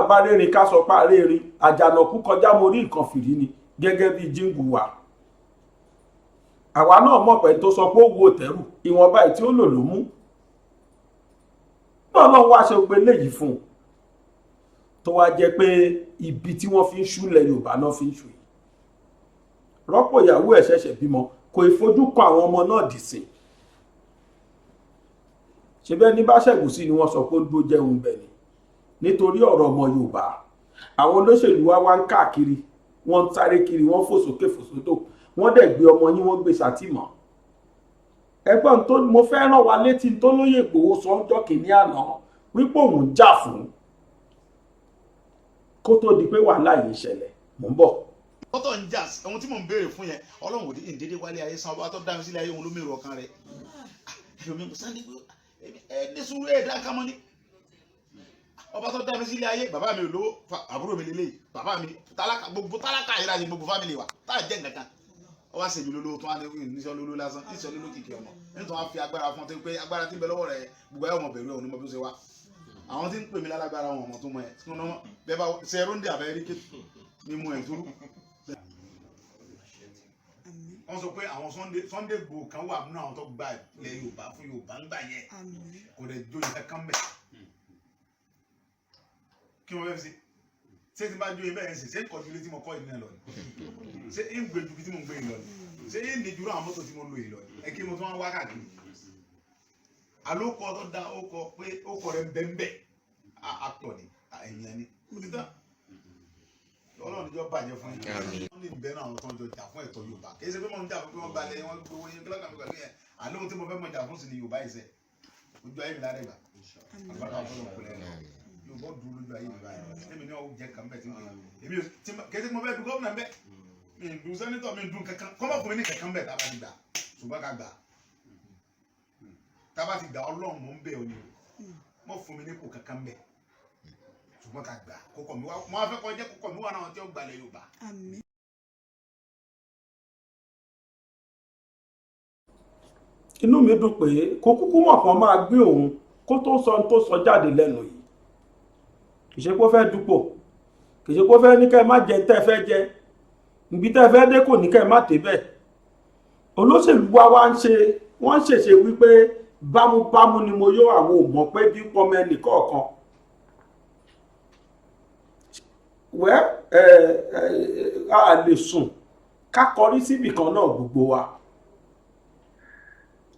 bá rérin ká sọ pá rérin àjànàkú kọjá mo rí nǹkan fìrí ni gẹ́gẹ́ bí jíǹgù wà àwa náà mọ̀ pé tó sọ pé ó wo tẹ̀rù ìwọ̀nba tí ó lò ló mú náà wá ṣe pé léyìí fún un tó wá jẹ́ pé ibi tí wọ́n fi ń ṣúlẹ̀ Yorùbá náà fi ń ṣù yìí rọ́pò ìyàwó ẹ̀ ṣẹ̀ṣẹ̀ bímọ kò ìfojú kan àwọn ọmọ náà dì sí ṣe bẹ́ẹ̀ ní bá ṣẹ̀gùsí ni wọ́n sọ pé ó dúró jẹun bẹ̀ ni nítorí ọ̀rọ̀ ọmọ Yorùbá àwọn olóṣèlú wa ń káàkiri wọ́n ń sáré kiri wọ́n fò sókè fò sódò wọ́n dẹ̀ gbé ọmọ yín wọ́n gbé sátìmọ́ ẹgbọ́n tó mo fẹ́ rán wa létí tó lóyè Ìgbòho sọ ọjọ́ kìíní àná wípé òun ń jà fún kó tó di pé wàhálà yìí ṣẹlẹ̀ mò ń bọ̀. ọ̀tọ̀ ń jà ohun tí mò ń béèrè fún yẹn Ọlọ́run òde ìdédé wálé ayé san ọba tó dá mi sílẹ̀ ayé òun ló mèrò ọkàn rẹ̀ ẹlòmí Sunday ní sùúrù ẹ̀dá kámọ́ ní ọba tó dá mi sílẹ̀ ayé bàbá mi ò lówó àbúrò mi lélẹ́yìí bàbá mi tálákà gbogbo tálákà yìí láti gbogbo fámìlì wa táà jẹ́ nǹkan kan ó wá sèmi lólówó tó wá ní níṣẹ́ olówó lásán níṣẹ́ olówó kìkì ọmọ nítorí wọn fi agbára fún ọ tó pé agbára tí ń bẹ lọ́wọ́ rẹ̀ gbogbo ayé ọmọ bẹ̀rù ẹ̀ òní mọ bí ó ṣe wá àwọn tí ń pè mí lálágbára wọn ọmọ tó mọ ẹ tí wọn bẹ́ẹ̀ bá ṣe ẹrúndì àbẹ́rí ké mímú ẹ̀ túrú. wọ́n sọ pé àwọn Sunday Igboho kan wà nínú àwọn tó gba ilẹ̀ Yorùbá fún Yorùbá ńgbà yẹn kò dẹ̀ jó ìfẹ́ kán bẹ̀ kí wọ́n fẹ́ fi ṣe tí n bá jó ibẹ̀ yẹn ṣe ń kọjú ilé tí mo kọ́ ìdílé lọ ni ṣé ń gbé ju tí mo gbé yìí lọ ni ṣé ń lè jùlọ àwọn mọ́tò tí mo lò yìí lọ ni ẹ kí mo tún wá wá káàkiri alókọ tó da ókọ pé ókọ rẹ bẹ́ẹ̀ àtọ̀ ni ẹ̀yìn ni ó ti tán Ọlọ́run níjọ́ bàjẹ́ fún yín wọ́n ní bẹ́ẹ̀ náà àwọn tó ń jọ jà fún ẹ̀tọ́ Yorùbá kì í ṣe pé mo ń jà fún pé wọ́n balẹ̀ wọn gbowó yín kílọ̀kà mi pẹ̀lú yẹn àlóhun tí mo fẹ́ mọ̀ jà fún sí ni Yorùbá yìí sẹ́ ojú ayé mi lára ìgbà àgbàdo àwọn tó ń kulẹ̀ lọ yóò bọ́ dúró lójú ayé mi báyìí tẹ́mi ní ọ̀hún jẹ́ kàn bẹ́ẹ̀ tí èmi kẹ́sì mo fẹ́ du gómìnà bẹ́ẹ̀ mi du sẹ́nitọ̀ mi du kankan kọ́mọ̀ fún mi ní kankan bẹ́ẹ̀ tábà ti gbà ṣùgbọ́n ká gbà tábà ti gbà ọlọ́run mò ń bẹ̀ ọ́ ni mọ̀ fún mi ní kò kankan bẹ́ẹ̀ ṣùgbọ́n ká gbà kókò mi wá mo á fẹ́ kọ́ jẹ́ kókò mi wà náà tí ó gbalẹ̀ Yorùbá. inú mi dùn pé kó kúkú mọ̀ kan máa gbé òun kó tó sọ tó sọ jáde lẹ́nu yìí kì í ṣe kó fẹ́ dupò kì í ṣe kó fẹ́ ní kẹ́ má jẹ tẹ́ fẹ́ jẹ ibi tẹ́ fẹ́ dé kò ní kẹ́ má débẹ̀ olóṣèlú wa ń ṣe wọ́n ṣèṣe wípé bámúbámú ni mo yó àwọn ò mọ̀ pé bí pọmọ ẹnì kọ̀ọ̀kan wẹ́ a lè sùn ká kọrí síbì kan náà gbogbo wa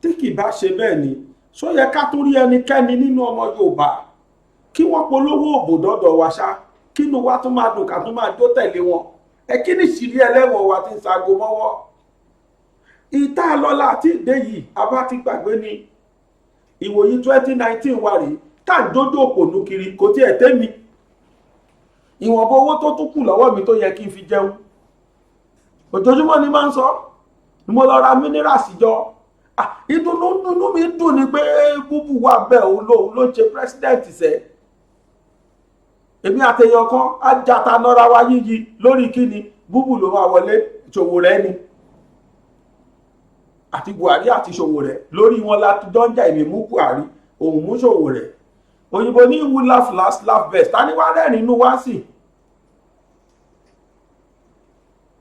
tí kì bá ṣe bẹ́ẹ̀ ni só yẹ ká tó rí ẹnikẹ́ni nínú ọmọ Yorùbá kí wọ́n polówó òbò dọ́dọ̀ wa ṣá kínú wa tún máa dùn ká tún máa jó tẹ̀lé wọn ẹ kí ni ìṣìírí ẹlẹ́wọ̀n wa ti ń sago mọ́wọ́ ìta lọ́la àti ìdé yìí abá ti gbàgbé ni ìwòyí 2019 wà rí tá à ń jójó òpònú kiri kò tí ẹ̀ tẹ́mi ìwọ̀nba owó tó tún kù lọ́wọ́ mi tó yẹ kí n fi jẹun ojoojúmọ́ ni máa ń sọ mo lọ ra minerals jọ ìdùnnú mi dùn ni pé búbù wà bẹ́ẹ̀ òun ló ṣe president sẹ́ èmi àtẹ̀yàn kan ajáta nọ́ra wa yíyí lórí kíni búbù ló máa wọlé Sowore ni àti Buhari àti Sowore lórí wọn láti dọ́njà èmi mú Buhari òun mú Sowore òyìnbó ní who laugh last laugh best ta ni wá rẹ́rìn inú wá sí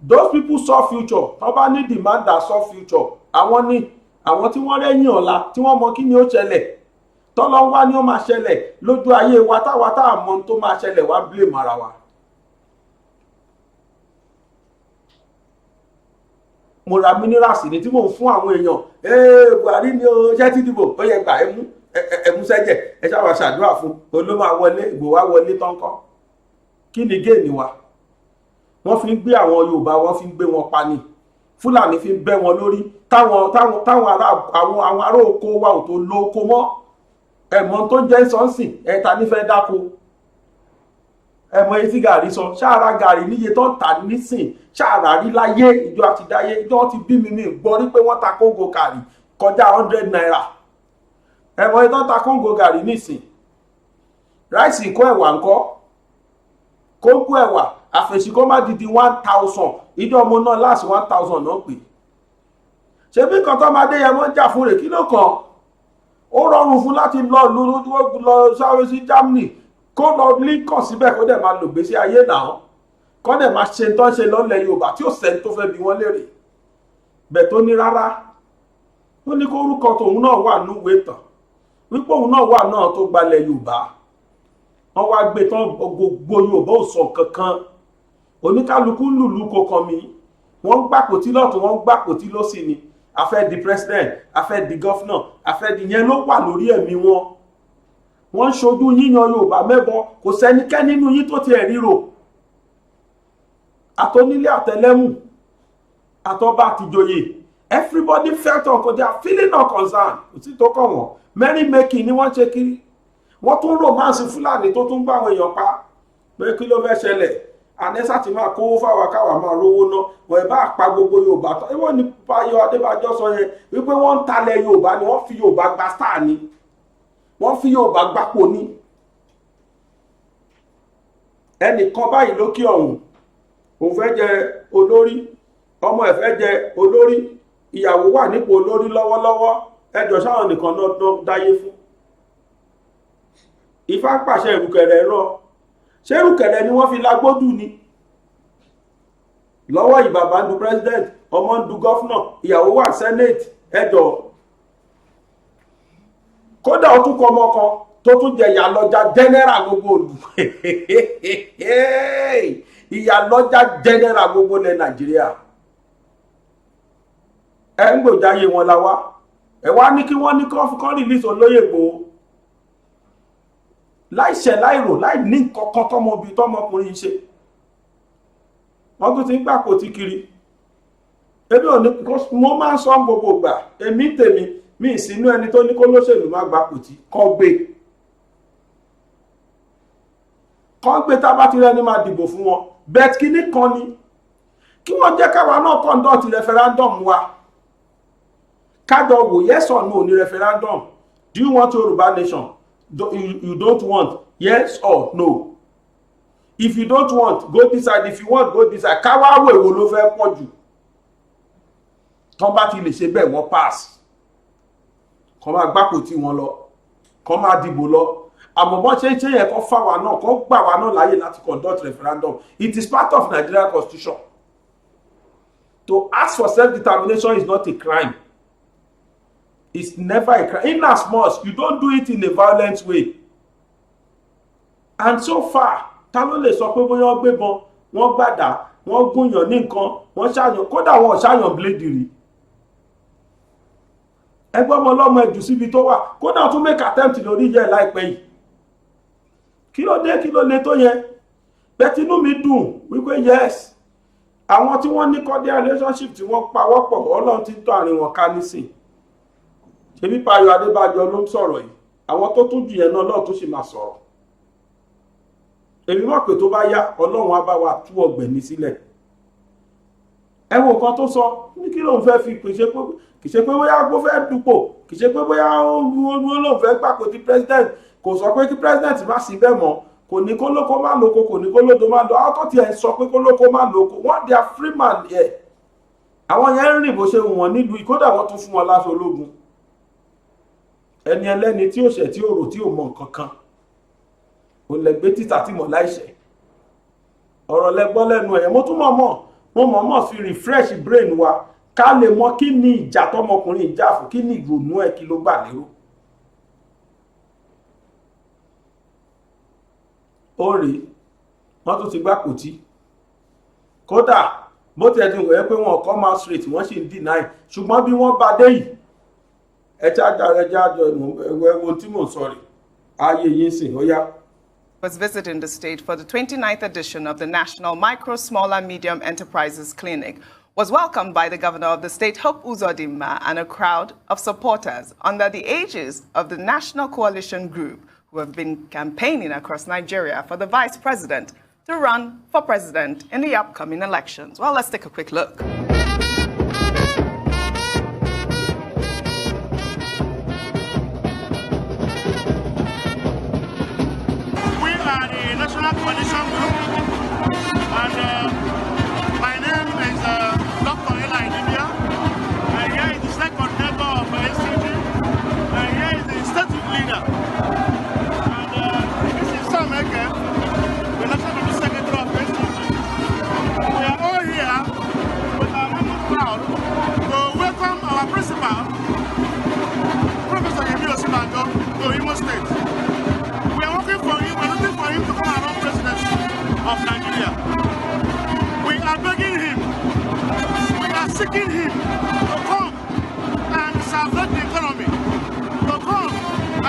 those people saw future tó bá ní demand that saw future àwọn tí wọ́n rẹ́yìn ọ̀la tí wọ́n mọ kí ni ó ṣẹlẹ̀ tọ́lọ́ wá ní ó máa ṣẹlẹ̀ lójú ayé wa táwa tá àmọ́ tó máa ṣẹlẹ̀ wá blame ara wa. mo ra minerals ní tí mò ń fún àwọn èèyàn Buhari ni ó ṣẹ́ tí dìbò ó yẹ gbà ẹmú sẹ́jẹ̀ ẹ ṣáà wá ṣàdúrà fún olóma wọlé ìbò wá wọlé tọ́ńkọ́ kí ni géènì wa wọ́n fi ń gbé àwọn Yorùbá wọ́n fi ń gbé wọn pa ni Fúlàní fi ń bẹ́ wọn lórí táwọn ará oko wa ò tó lo oko mọ́ ẹ̀mọ́ tó jẹ́ sọ́nsìn ẹ̀ta nífẹ̀ẹ́ dáko ẹ̀mọ́ etí gàrí sọ ṣáàrà gàrí níye tó ń tà nísìn ṣáàrà rí láyé ìjọ àti dáyé ìjọ ti bí mi gbọ́ rí pé wọ́n ta kóńgò gàrí kọjá 100 naira ẹ̀mọ́ etí tó ń ta kóńgò gàrí nísìn ráìsì ìkó ẹ̀wà ńkọ́ kóńgò ẹ̀wà àfẹ̀sìkọ́ má didi 1000 ìjọ ọmọ náà láti 1000 náà pè ṣe bí nǹkan tó máa dé yẹn wọ́n jà fún rẹ̀ kí ló kàn ó rọrùn fún láti lọ sáré sí Germany kó lọ Lincoln síbẹ̀ kó dẹ̀ máa lò gbèsè ayé náà kó dẹ̀ máa ṣe tó ń ṣe lọ́lẹ̀ Yorùbá tí ó sẹ́ni tó fẹ́ bi wọ́n léèrè bẹ̀ tó ní rárá ó ní kó orúkọ tòun náà wà núwèé tán wípé òun náà wà náà tó gbalẹ̀ Yorùbá wọ́n wá gbé tán gbogbo Yorùbá ò sọ kankan oníkálukú lùlù kò kàn mí wọ́n ń gbàpò tí lọ́tún wọ́n ń gbàpò tí lọ́sì ni a fẹ́ di president a fẹ́ di governor a fẹ́ di yẹn ló wà lórí ẹ̀mí wọn wọ́n ń ṣojú yíyan Yorùbá mẹ́bọ kò sẹ́nikẹ́ni nínú yín tó tiẹ̀ ríro àtọ́nílé àtẹlẹ́mù àtọ́ba àtìjòyè everybody felt on they are feeling unconcerned kò sí tó kàn wọ́n merry making ni wọ́n ṣe kiri wọ́n tún romance Fúlàní tó tún gbá àwọn èèyàn pa pé kí ló fẹ́ ṣẹlẹ̀ anẹ́sà ti máa kówó fáwọn káwà máa rówó ná wọ́n ẹ̀ bá pa gbogbo Yorùbá tán ìwọ́n ní Báyọ̀ Adébájọ́ sọ yẹn wípé wọ́n ń talẹ̀ Yorùbá ni wọ́n fi Yorùbá gba star ni wọ́n fi Yorùbá gbapò ní ẹnìkan báyìí lókè ọ̀hún òun fẹ́ jẹ olórí ọmọ ẹ̀ fẹ́ jẹ olórí ìyàwó wà nípò olórí lọ́wọ́lọ́wọ́ ẹjọ́ sáwọn nìkan náà dáyé fún Ifá pàṣẹ ìrùkẹ̀rẹ̀ rọ ṣé ìrùkẹ̀rẹ̀ ni wọ́n fi lágbódù ni lọ́wọ́ ìbàbá ń du president ọmọ ń du gọ́fúnà ìyàwó wà senate ẹjọ́ kódà ó tún kọ ọmọ kan tó tún jẹ ìyàlọ́jà general gbogbo olù ìyàlọ́jà general gbogbo ní Nàìjíríà ẹ ń gbòjáyé wọn la wá ẹ wá ní kí wọ́n ní kọ́ release Olóyè Ìgbòho láìṣẹ̀ láìrò láì ní kankan tọmọkùnrin ṣe wọ́n tún ti ń gbàpò tí kiri ebi ò ní mo máa ń sọ gbogbo ìgbà èmi tèmi mi ìsínú ẹni tó ní kó lóṣèlú má gbàpò tí kọ́ gbé kan gbé tá bá ti rẹni máa dìbò fún wọn bet kíní kan ni kí wọ́n jẹ́ káwa náà conduct referendum wa kájọ wò yes or no ní referendum. Do you want Yoruba nation? You don't want, yes or no? If you don't want, go this side. If you want, go this side. Káwá wo èwo ló fẹ́ pọ̀ jù tán bá ti lè ṣe bẹ́ẹ̀ wọ́n pass kán máa gbápò tí wọ́n lọ kán máa dìbò lọ àmọ́ bọ́n ṣe yẹn kán fà wá náà kán gbà wá náà láyè láti conduct referendum. It is part of Nigerian constitution. To ask for self-determination is not a crime. It's never a crime. In as much you don't do it in a violent way. And so far, ta ló lè sọ pé bóyá wọ́n gbébọn, wọ́n gbàdá, wọ́n gúnyàn ní nǹkan, wọ́n ṣàyàn, kódà wọ́n ṣàyàn bléèdì rí. Ẹgbẹ́ ọmọ ọlọ́mọ ẹ̀jù síbi tó wà, kódà tún make attempt lórí yẹ láìpẹ́ yìí. Kí ló dé, kí ló lè tó yẹn? Bẹ́ẹ̀ inú mi dùn wípé yes, àwọn tí wọ́n ní cordial relationship tí wọ́n pawọ́pọ̀ Ọlọ́run ti ń tọ́ àárín wọn ká nísìn. Ṣebí Fáyọ̀ Adébájọ ló ń sọ̀rọ̀ yìí, àwọn tó tún jù yẹn náà lọ́ọ̀ tó sì máa sọ̀rọ̀. Èmi mọ̀ pé tó bá yá Ọlọ́run á bá wa tú Ọ̀gbẹ́ni sílẹ̀. Ẹ wo nǹkan tó sọ ní kí lóun fẹ́ fi kì í ṣe pé bóyá ó fẹ́ dupò, kì í ṣe pé bóyá ó lóun fẹ́ gbàpò tí president kò sọ pé kí president má sí bẹ́ẹ̀ mọ́, kò ní kó lóko má lóko, kò ní kó lódò má lọ. Àwọn tó tiẹ̀ sọ pé kó lóko má lóko, wọ́n di free man ẹ̀. Àwọn yẹn ń rìn bó ṣe wù wọ́n nílùú, kódà wọ́n tún fún wọn láṣọ ológun. Ẹni ẹlẹ́ni tí ó ṣẹ̀ tí ó rò tí ó mọ nǹkan kan ó lẹ́gbẹ́ títà tí mọ̀ láìṣẹ̀ ọ̀rọ̀ lẹ́gbọ́ lẹ́nu ẹ̀. Mo tún mọ̀ fi refresh brain wa ká lè mọ kí ni ìjà tọmọkùnrin ìjà fún, kí ni ìrònú ẹ̀, kí ló gbà lérò. Ó rí wọ́n tún ti gbá kòtí, kódà bó ti ẹ̀dùn wẹ̀ pé wọn come out straight wọ́n sì ń deny, ṣùgbọ́n bí wọ́n bá dé yìí was visiting the state for the 29th edition of the National Micro, Small and Medium Enterprises Clinic, was welcomed by the governor of the state, Hope Uzodinma, and a crowd of supporters under the aegis of the National Coalition Group, who have been campaigning across Nigeria for the vice president to run for president in the upcoming elections. Well, let's take a quick look. National Coalition Group, and my name is Dr. Eli Idibia, and here is the second member of SCG, and here is the state leader, and this is Sam Eke, the National Secretary of SCG. We are all here with our member crowd to welcome our principal, Professor Yemi Osinbajo, to Imo State. We are working for him, we're looking for him to come around presidency of Nigeria. We are begging him, we are seeking him to come and salvage the economy, to come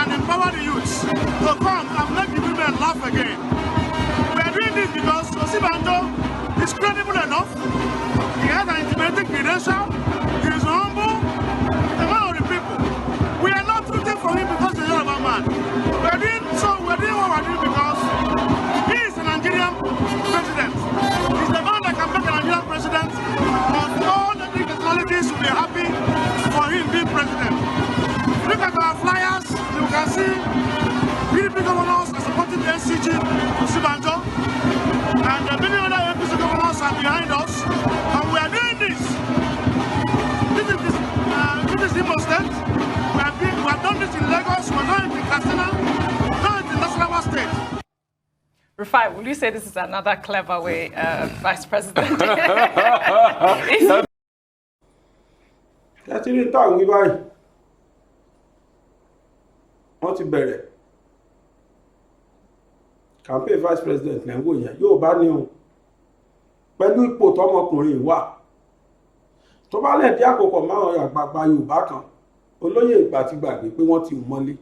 and empower the youths, to come and make the women laugh again. We are doing this because Osinbajo is credible enough, he has an intimidating credential, he is humble, a man of the people. We are not rooting for him because he's a Yoruba man. We're doing what we're doing because he is a Nigerian president. He's the man that can make a Nigerian president, and all the technologies will be happy for him being president. Look at our flyers, you can see PDP governors are supporting the SCG, Osinbajo, and many other APC governors are behind us, and we are doing this. This is Imo State. We have done this in Lagos, we're doing it in Katsina, we're doing it in Nasarawa State. Rufai, will you say this is another clever way, Vice President? That's it, we buy. Wọ́n ti bẹ̀rẹ̀ campaign vice president lẹ́wọ̀ yẹn yóò bá ní o pẹ̀lú ipò tọmọkùnrin wà tó bá lẹ̀ dí àkókò márùn-ún àgbààgbà Yorùbá kan olóyè ìgbà ti gbàgbé pé wọ́n ti mọ́lé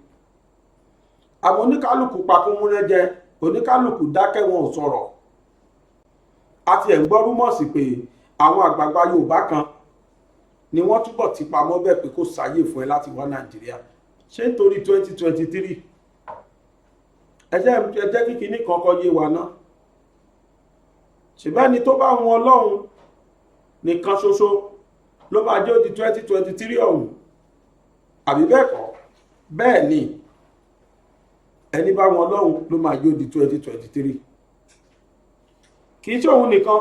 àwọn oníkálùkù pakúnmúrẹ́ jẹ oníkálùkù dákẹ́ wọn ò sọ̀rọ̀ àti ẹ̀ ń gbọ́ rúmọ̀sì pé àwọn àgbààgbà Yorùbá kan ni wọ́n túbọ̀ ti pamọ́ bẹ́ẹ̀ pé kò sáyè fún ẹ láti wá Nàìjíríà ṣé nítorí 2023 ẹ jẹ́ kí kinní kankan yé wa náà ṣùgbọ́n ẹni tó bá wọn Ọlọ́run nìkan ṣoṣo ló máa jẹ́ ó di 2023 ọ̀hún àbí bẹ́ẹ̀ kọ́ bẹ́ẹ̀ ni ẹni bá wọn Ọlọ́run ló máa jẹ́ ó di 2023 kì í ṣe òun nìkan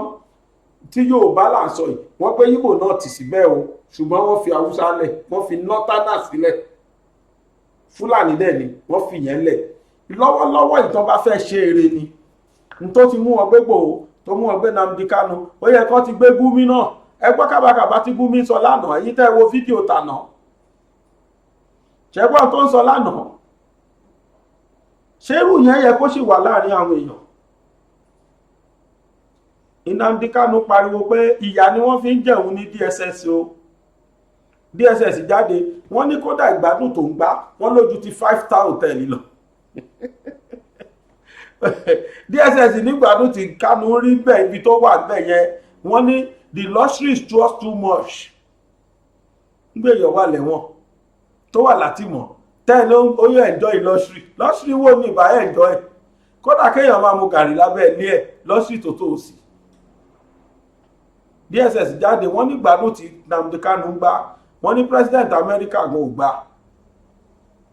tí Yorùbá là ń sọ yìí wọ́n gbé Yíbò náà tì síbẹ̀ o ṣùgbọ́n wọ́n fi Haúsá lẹ̀ wọ́n fi nọ́tánà sílẹ̀ Fúlàní dẹ̀ ni wọ́n fi yẹn lẹ̀ lọ́wọ́lọ́wọ́ ìtàn bá fẹ́ ṣe eré ni n tó ti mú wọn gbé Ìgbòho tó mú wọn gbé Nnamdi Kanu ó yẹ kó ti gbé Gumi náà ẹgbẹ́ kábàkàbà tí Gumi sọ lánàá èyí tẹ́ wo fídíò tànà ṣẹ́gbọ́n tó ń sọ lánàá ṣérù yẹn yẹ kó sì wà láàrin àwọn èèyàn Nnamdi Kanu pariwo pé ìyà ni wọ́n fi ń jẹun ní DSS o DSS jáde wọ́n ní kódà ìgbádùn tó ń gbá wọ́n lójú ti 5-star hotel lọ DSS nígbàdùn tí Kanu rí bẹ́ẹ̀ ibi tó wà bẹ́ẹ̀ yẹn wọ́n ní the luxury is just too much gbéyọ̀ wà lẹ́wọ̀n tó wà látìmọ̀ tẹ́lẹ̀ ó yẹ enjoy luxury wo ní ìbá enjoy kódà kéèyàn máa mu gàrí lábẹ́ ilé ẹ̀ luxury tó tó sí DSS jáde wọ́n ní gbádùn tí Nnamdi Kanu gbá wọ́n ní president America gan ò gbá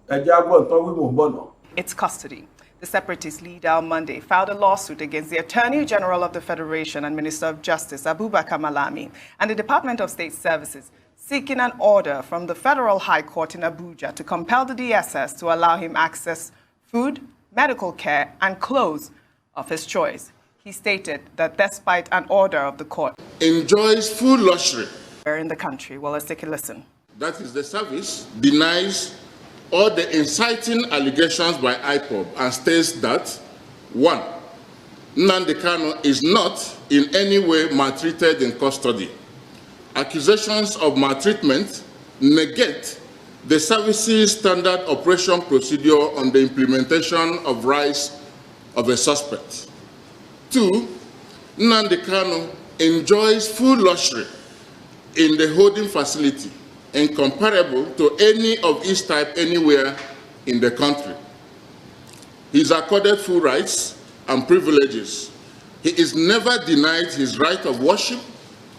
ẹ̀jẹ̀ agbọ̀n tán wí mò ń bọ̀ náà. Its custody. The separatist leader on Monday filed a lawsuit against the Attorney General of the Federation and Minister of Justice, Abubakar Malami, and the Department of State Services, seeking an order from the Federal High Court in Abuja to compel the DSS to allow him access food, medical care, and clothes of his choice. He stated that despite an order of the court, enjoys full luxury in the country. Well, let's take a listen. That is, the service denies all the inciting allegations by IPOB and states that, 1, Nnamdi Kanu is not in any way maltreated in custody. Accusations of maltreatment negate the service's standard operation procedure on the implementation of rights of a suspect. 2, Nnamdi Kanu enjoys full luxury in the holding facility, incomparable to any of its type anywhere in the country. He is accorded full rights and privileges. He is never denied his right of worship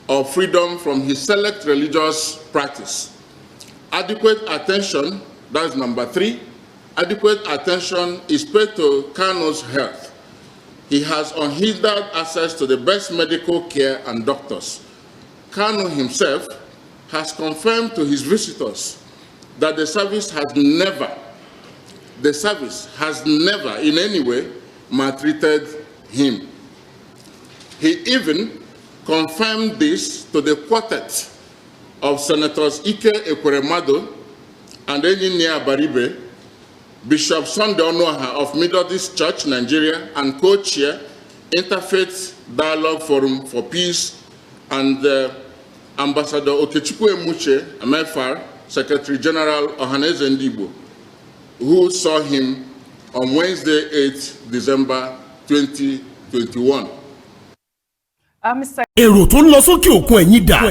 or freedom from his select religious practice. Adequate attention, that's number 3, adequate attention is paid to Kanu's health. He has unhindered access to the best medical care and doctors. Kanu himself has confirmed to his visitors that the service has never in any way maltreated him. He even confirmed this to the quartet of Senators Ike Ekweremadu and Enyinia Baribe, Bishop Sunday Onuaha of Methodist Church, Nigeria, and co-chair Interfaith Dialogue Forum for Peace, and Ambassador Okechukwu Emuche, MFR, Secretary General Ohaneze Ndigbo, who saw him on Wednesday, 8 December 2021. Èrò tó ń lọ sókè òkun ẹ̀yìn dà.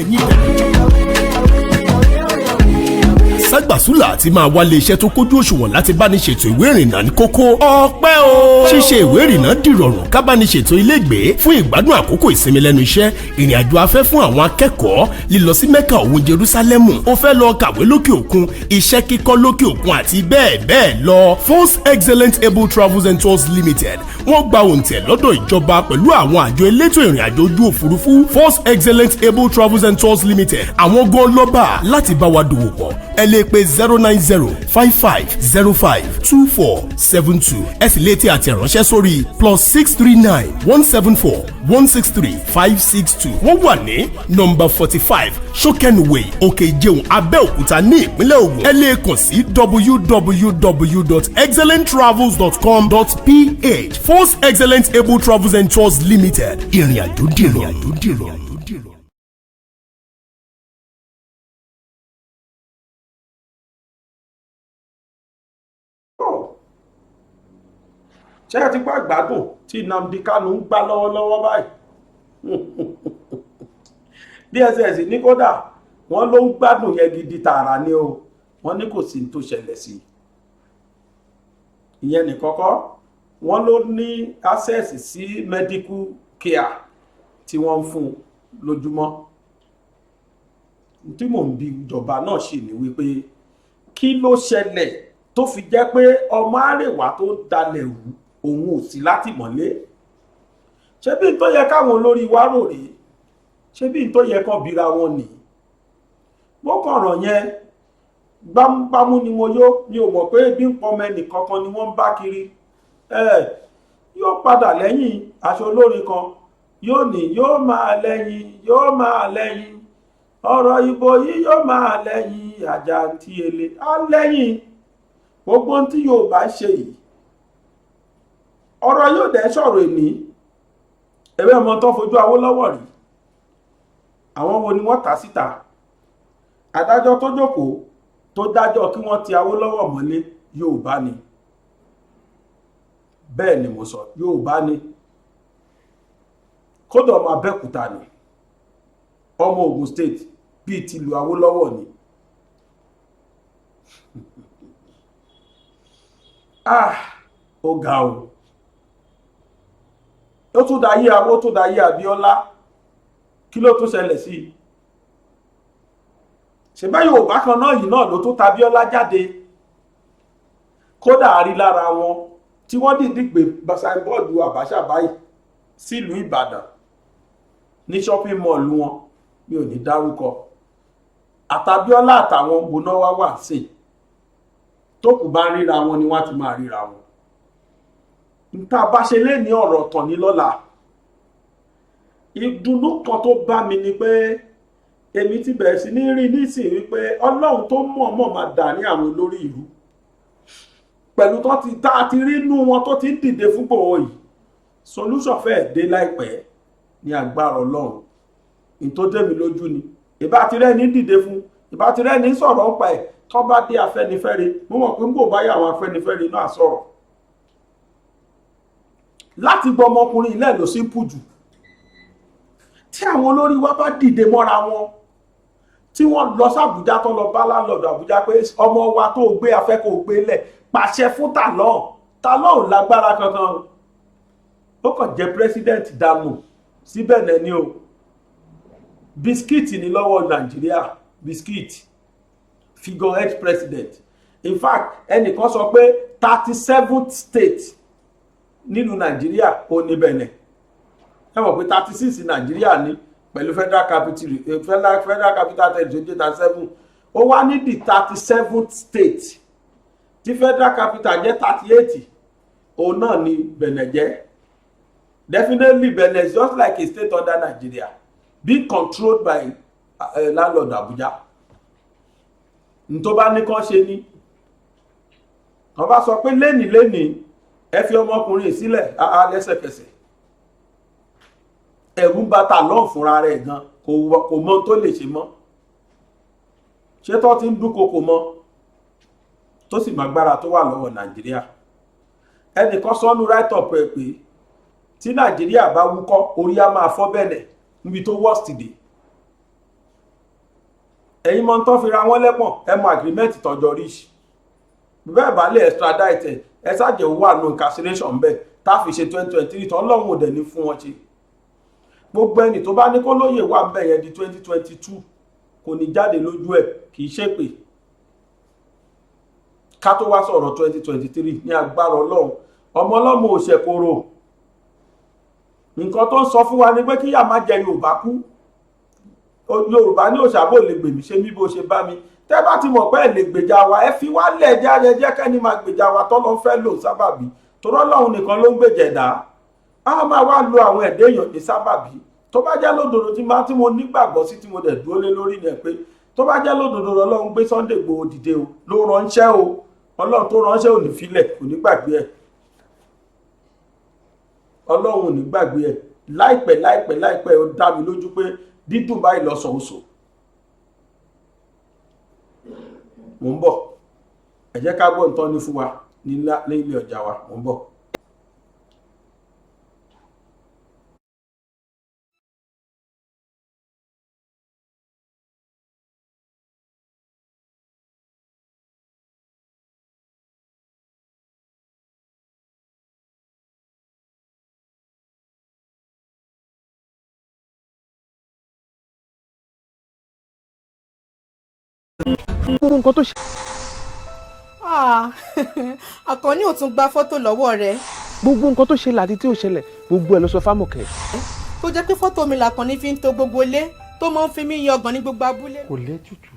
Ságbàsúlà àti máa wálé iṣẹ́ tó kójú òṣùwọ̀n láti bá ní ṣètò ìwé ìrìnnà ní kókó. Ọpẹ́ o! Ṣíṣe ìwé ìrìnnà dìrọ̀rùn ká bá ní ṣètò ilégbèé fún ìgbádùn àkókò ìsinmi lẹ́nu iṣẹ́, ìrìn àjò afẹ́ fún àwọn akẹ́kọ̀ọ́, lílọ sí Mẹ́kà òun Jerúsálẹ́mù, ó fẹ́ lọ kàwé lókè òkun, iṣẹ́ kíkọ́ lókè òkun àti bẹ́ẹ̀ bẹ́ẹ̀ lọ. Force Excellent Able Travels and Tours Limited wọ́n gba òǹtẹ̀ lọ́dọ̀ ìjọba pẹ̀lú àwọn àjọ elétò ìrìn àjò ojú òfurufú. Force Excellent Able Travels and Tours Limited àwọn gan lọ́ba láti bá wa dòwò pọ̀. Ẹ lè pe 09055052472. ẹ sì lè tẹ àtẹ̀ránṣẹ́ sórí +639174163 wọ́n wà ní nọ́mbà 45 Shokenway Òkè Ìjẹun Abẹ́òkúta ní ìpínlẹ̀ Ògùn. ẹ lè kàn sí www.excellenttravels.com.ph. Force Excellent Able Travels and Tours Limited. ìrìn àjò dìrọ̀. ṣé ẹ ti pa gbádùn tí Nnamdi Kanu ń gbá lọ́wọ́lọ́wọ́ báyìí DSS ní kódà wọ́n ló ń gbádùn yẹn gidi tààrà ni o, wọ́n ní kò sí tó ṣẹlẹ̀ sí ìyẹn ní kọ́kọ́. wọ́n ló ní access sí medical care tí wọ́n ń fún lójúmọ́. Tí mò ń bi ìjọba náà ṣì ní wípé kí ló ṣẹlẹ̀ tó fi jẹ́ pé ọmọ àrèwá tó dalẹ̀ rú òun ò sí látìmọ́lé? Ṣé bí n tó yẹ káwọn olórí wa rò rèé? Ṣé bí n tó yẹ kán bira wọn nìyí? Mo kàn ràn yẹn gbámúgbámú ni mo yó, mi ò mọ̀ pé bí ń pọmọ ẹnì kankan ni wọ́n ń bá kiri. Yóò padà lẹ́yìn aṣọ olórin kan, yóò ní yóò máa lẹ́yìn ọ̀rọ̀ ìbò yìí yóò máa lẹ́yìn Àjàntìẹ̀lẹ̀ á lẹ́yìn gbogbo tí Yorùbá ṣe yìí. Ọ̀rọ̀ yóò dẹ̀ sọ̀rọ̀ èní ẹ̀wẹ́ ọmọ tó fojú Awólọ́wọ̀ rí, àwọn wo ni wọ́n tà síta? Adájọ́ tó jókòó tó dájọ́ kí wọ́n ti Awólọ́wọ̀ mọ́lé Yorùbá ni. Bẹ́ẹ̀ ni mo sọ, Yorùbá ni. Kódà ọmọ Abẹ́òkúta ni, ọmọ Ògùn state bíi tìlú Awólọ́wọ̀ ni. Ó ga o. Ó tún dayé Abíọ́lá, kí ló tún ṣẹlẹ̀ sí i? Ṣèbá Yorùbá kan náà yìí náà ló tún ta Abíọ́lá jáde. Kódà àrí lára wọn tí wọ́n dìdí gbé bọ́ọ̀dù Àbáṣà báyìí sílùú Ìbàdàn ní shopping mall wọn, mi ò ní dárúkọ. Àtàbíọ́lá àtàwọn gbóná wà sí tó kù bá ríra wọn ni wọ́n ti máa ríra wọn. Nta bá ṣe lé ní ọ̀rọ̀ tàn ní lọ́la. Ìdùnnú kan tó bá mi ni pé èmi ti bẹ̀rẹ̀ sí ní rí nísìn wípé Ọlọ́run tó mọ̀ọ́mọ̀ máa dà ní àwọn olórí ìlú pẹ̀lú tó ti tá a ti rí inú wọn tó ti ń dìde fún Ìgbòho yìí. Solution fẹ́ẹ̀ dé láìpẹ́ ní agbára Ọlọ́run. Tó dé mi lójú ni ìbá ti rẹ́ ní dìde fún, ìbá ti rẹ́ ní sọ̀rọ̀ ọ̀pá ẹ̀ tó bá dé Afẹ́nifẹ́re. Mo mọ̀ pé ń bò báyà àwọn Afẹ́nifẹ́re náà sọ̀rọ̀. Láti gbọ́ ọmọkùnrin ilẹ̀ ló sí pùjù. Tí àwọn olórí wa bá dìde mọ́ra wọn, tí wọ́n lọ sàbújá tó lọ bá láńlọ́ọ̀dù Àbújá pé ọmọ wa tó gbé afẹ́ kó gbé lẹ̀ pàṣẹ fún Talon lágbára kankan. Ó kàn jẹ́ president dànù síbẹ̀ lẹ́ni o. Bisikíìtì ní lọ́wọ́ Nàìjíríà, bisikíìtì figurehead president. In fact ẹnìkan sọ pé 37th state nínú Nàìjíríà ó ní Benin. Ẹ mọ̀ pé 36 Nàìjíríà ní pẹ̀lú federal capital territory 37. Ó wá ní the 37th state tí federal capital jẹ́ 38. Òun náà ni Benin jẹ́. Definitely Benin is just like a state under Nigeria, being controlled by landlord Abuja. Ntó bá ní kàn ṣe ni. Wọ́n bá sọ pé lénìí ẹ fi ọmọkùnrin sílẹ̀ lẹ́sẹ̀kẹsẹ̀. Ẹ̀rù ń bà Talon fúnra rẹ̀ gan, kò mọ̀ tó lè ṣe mọ́. Ṣé tó ti ń dúnkokò mọ́ tó sì mágbára tó wà lọ́wọ́ Nàìjíríà? Ẹnìkan sọ́nù right up ẹ̀ pé tí Nàìjíríà bá wúkọ́ orí á máa fọ́ Benin níbi tó worst dé. Ẹ̀yin mọ̀ tó fi ra wọ́n lẹ́pọ̀n, ẹ mọ̀ agreement tọ́jọ́ rí. Bẹ́ẹ̀ bá lè extradite ẹ ṣáàjẹ̀ owó àánú incarceration bẹ́ẹ̀ tá fi ṣe 2023 tán Ọlọ́run ò dẹ̀ ní fún wọn ṣe. Gbogbo ẹni tó bá ní kó lóye wà bẹ́ẹ̀ yẹn di 2022 kò ní jáde lójú ẹ̀, kì í ṣépè. Ká tó wá sọ̀rọ̀ 2023 ní agbára Ọlọ́run, ọmọ ọlọ́mọ ò ṣẹ̀kọ̀rọ̀. Nǹkan tó ń sọ fún wa ni pé kíyà má jẹ Yorùbá kú. Yorùbá ní òṣàbò lè gbèmí ṣe mí bó ṣe bá mi. Tẹ́ bá ti mọ̀ pé ẹ lè gbèjà wa, ẹ fi wá lẹ̀ jẹ́ kẹ́ni máa gbèjà wa tọ́lọ́ fẹ́ lò sábàbí. Torí Ọlọ́run nìkan ló ń gbèjà ẹ̀dá. A máa wá lo àwọn ẹ̀dá èèyàn ní sábàbí. Tó bá jẹ́ lódodo tí mo nígbàgbọ́ sí tí mo dẹ̀ dúró lé lórí ni pé tó bá jẹ́ lódodo Ọlọ́run gbé Sunday Igboho dìde o, ló ránṣẹ́ o. Ọlọ́run tó ránṣẹ́ ò ní filẹ̀, kò ní gbàgbé ẹ̀. Ọlọ́run ò ní gbàgbé ẹ̀. Láìpẹ́ ó dá mi lójú pé dídùn báyìí lọ sọ̀ọ́sọ̀. Mò ń bọ̀. Ẹ jẹ́ ká gbọ́ nǹkan ní fún wa ní ilé ọjà wa. Mò ń bọ̀. fún gbogbo nǹkan tó ṣe. Àkànní ò tún gba fọ́tò lọ́wọ́ rẹ̀. Gbogbo nǹkan tó ṣẹlẹ̀ àti tí ò ṣẹlẹ̀ gbogbo ẹ̀ ló sọ fámọ̀kẹ́. Tó jẹ́ pé fọ́tò mi làkànní fi ń to gbogbo ilé tó máa ń fi mí yan ọgbọ̀n ní gbogbo abúlé. Kò lẹ́tùtù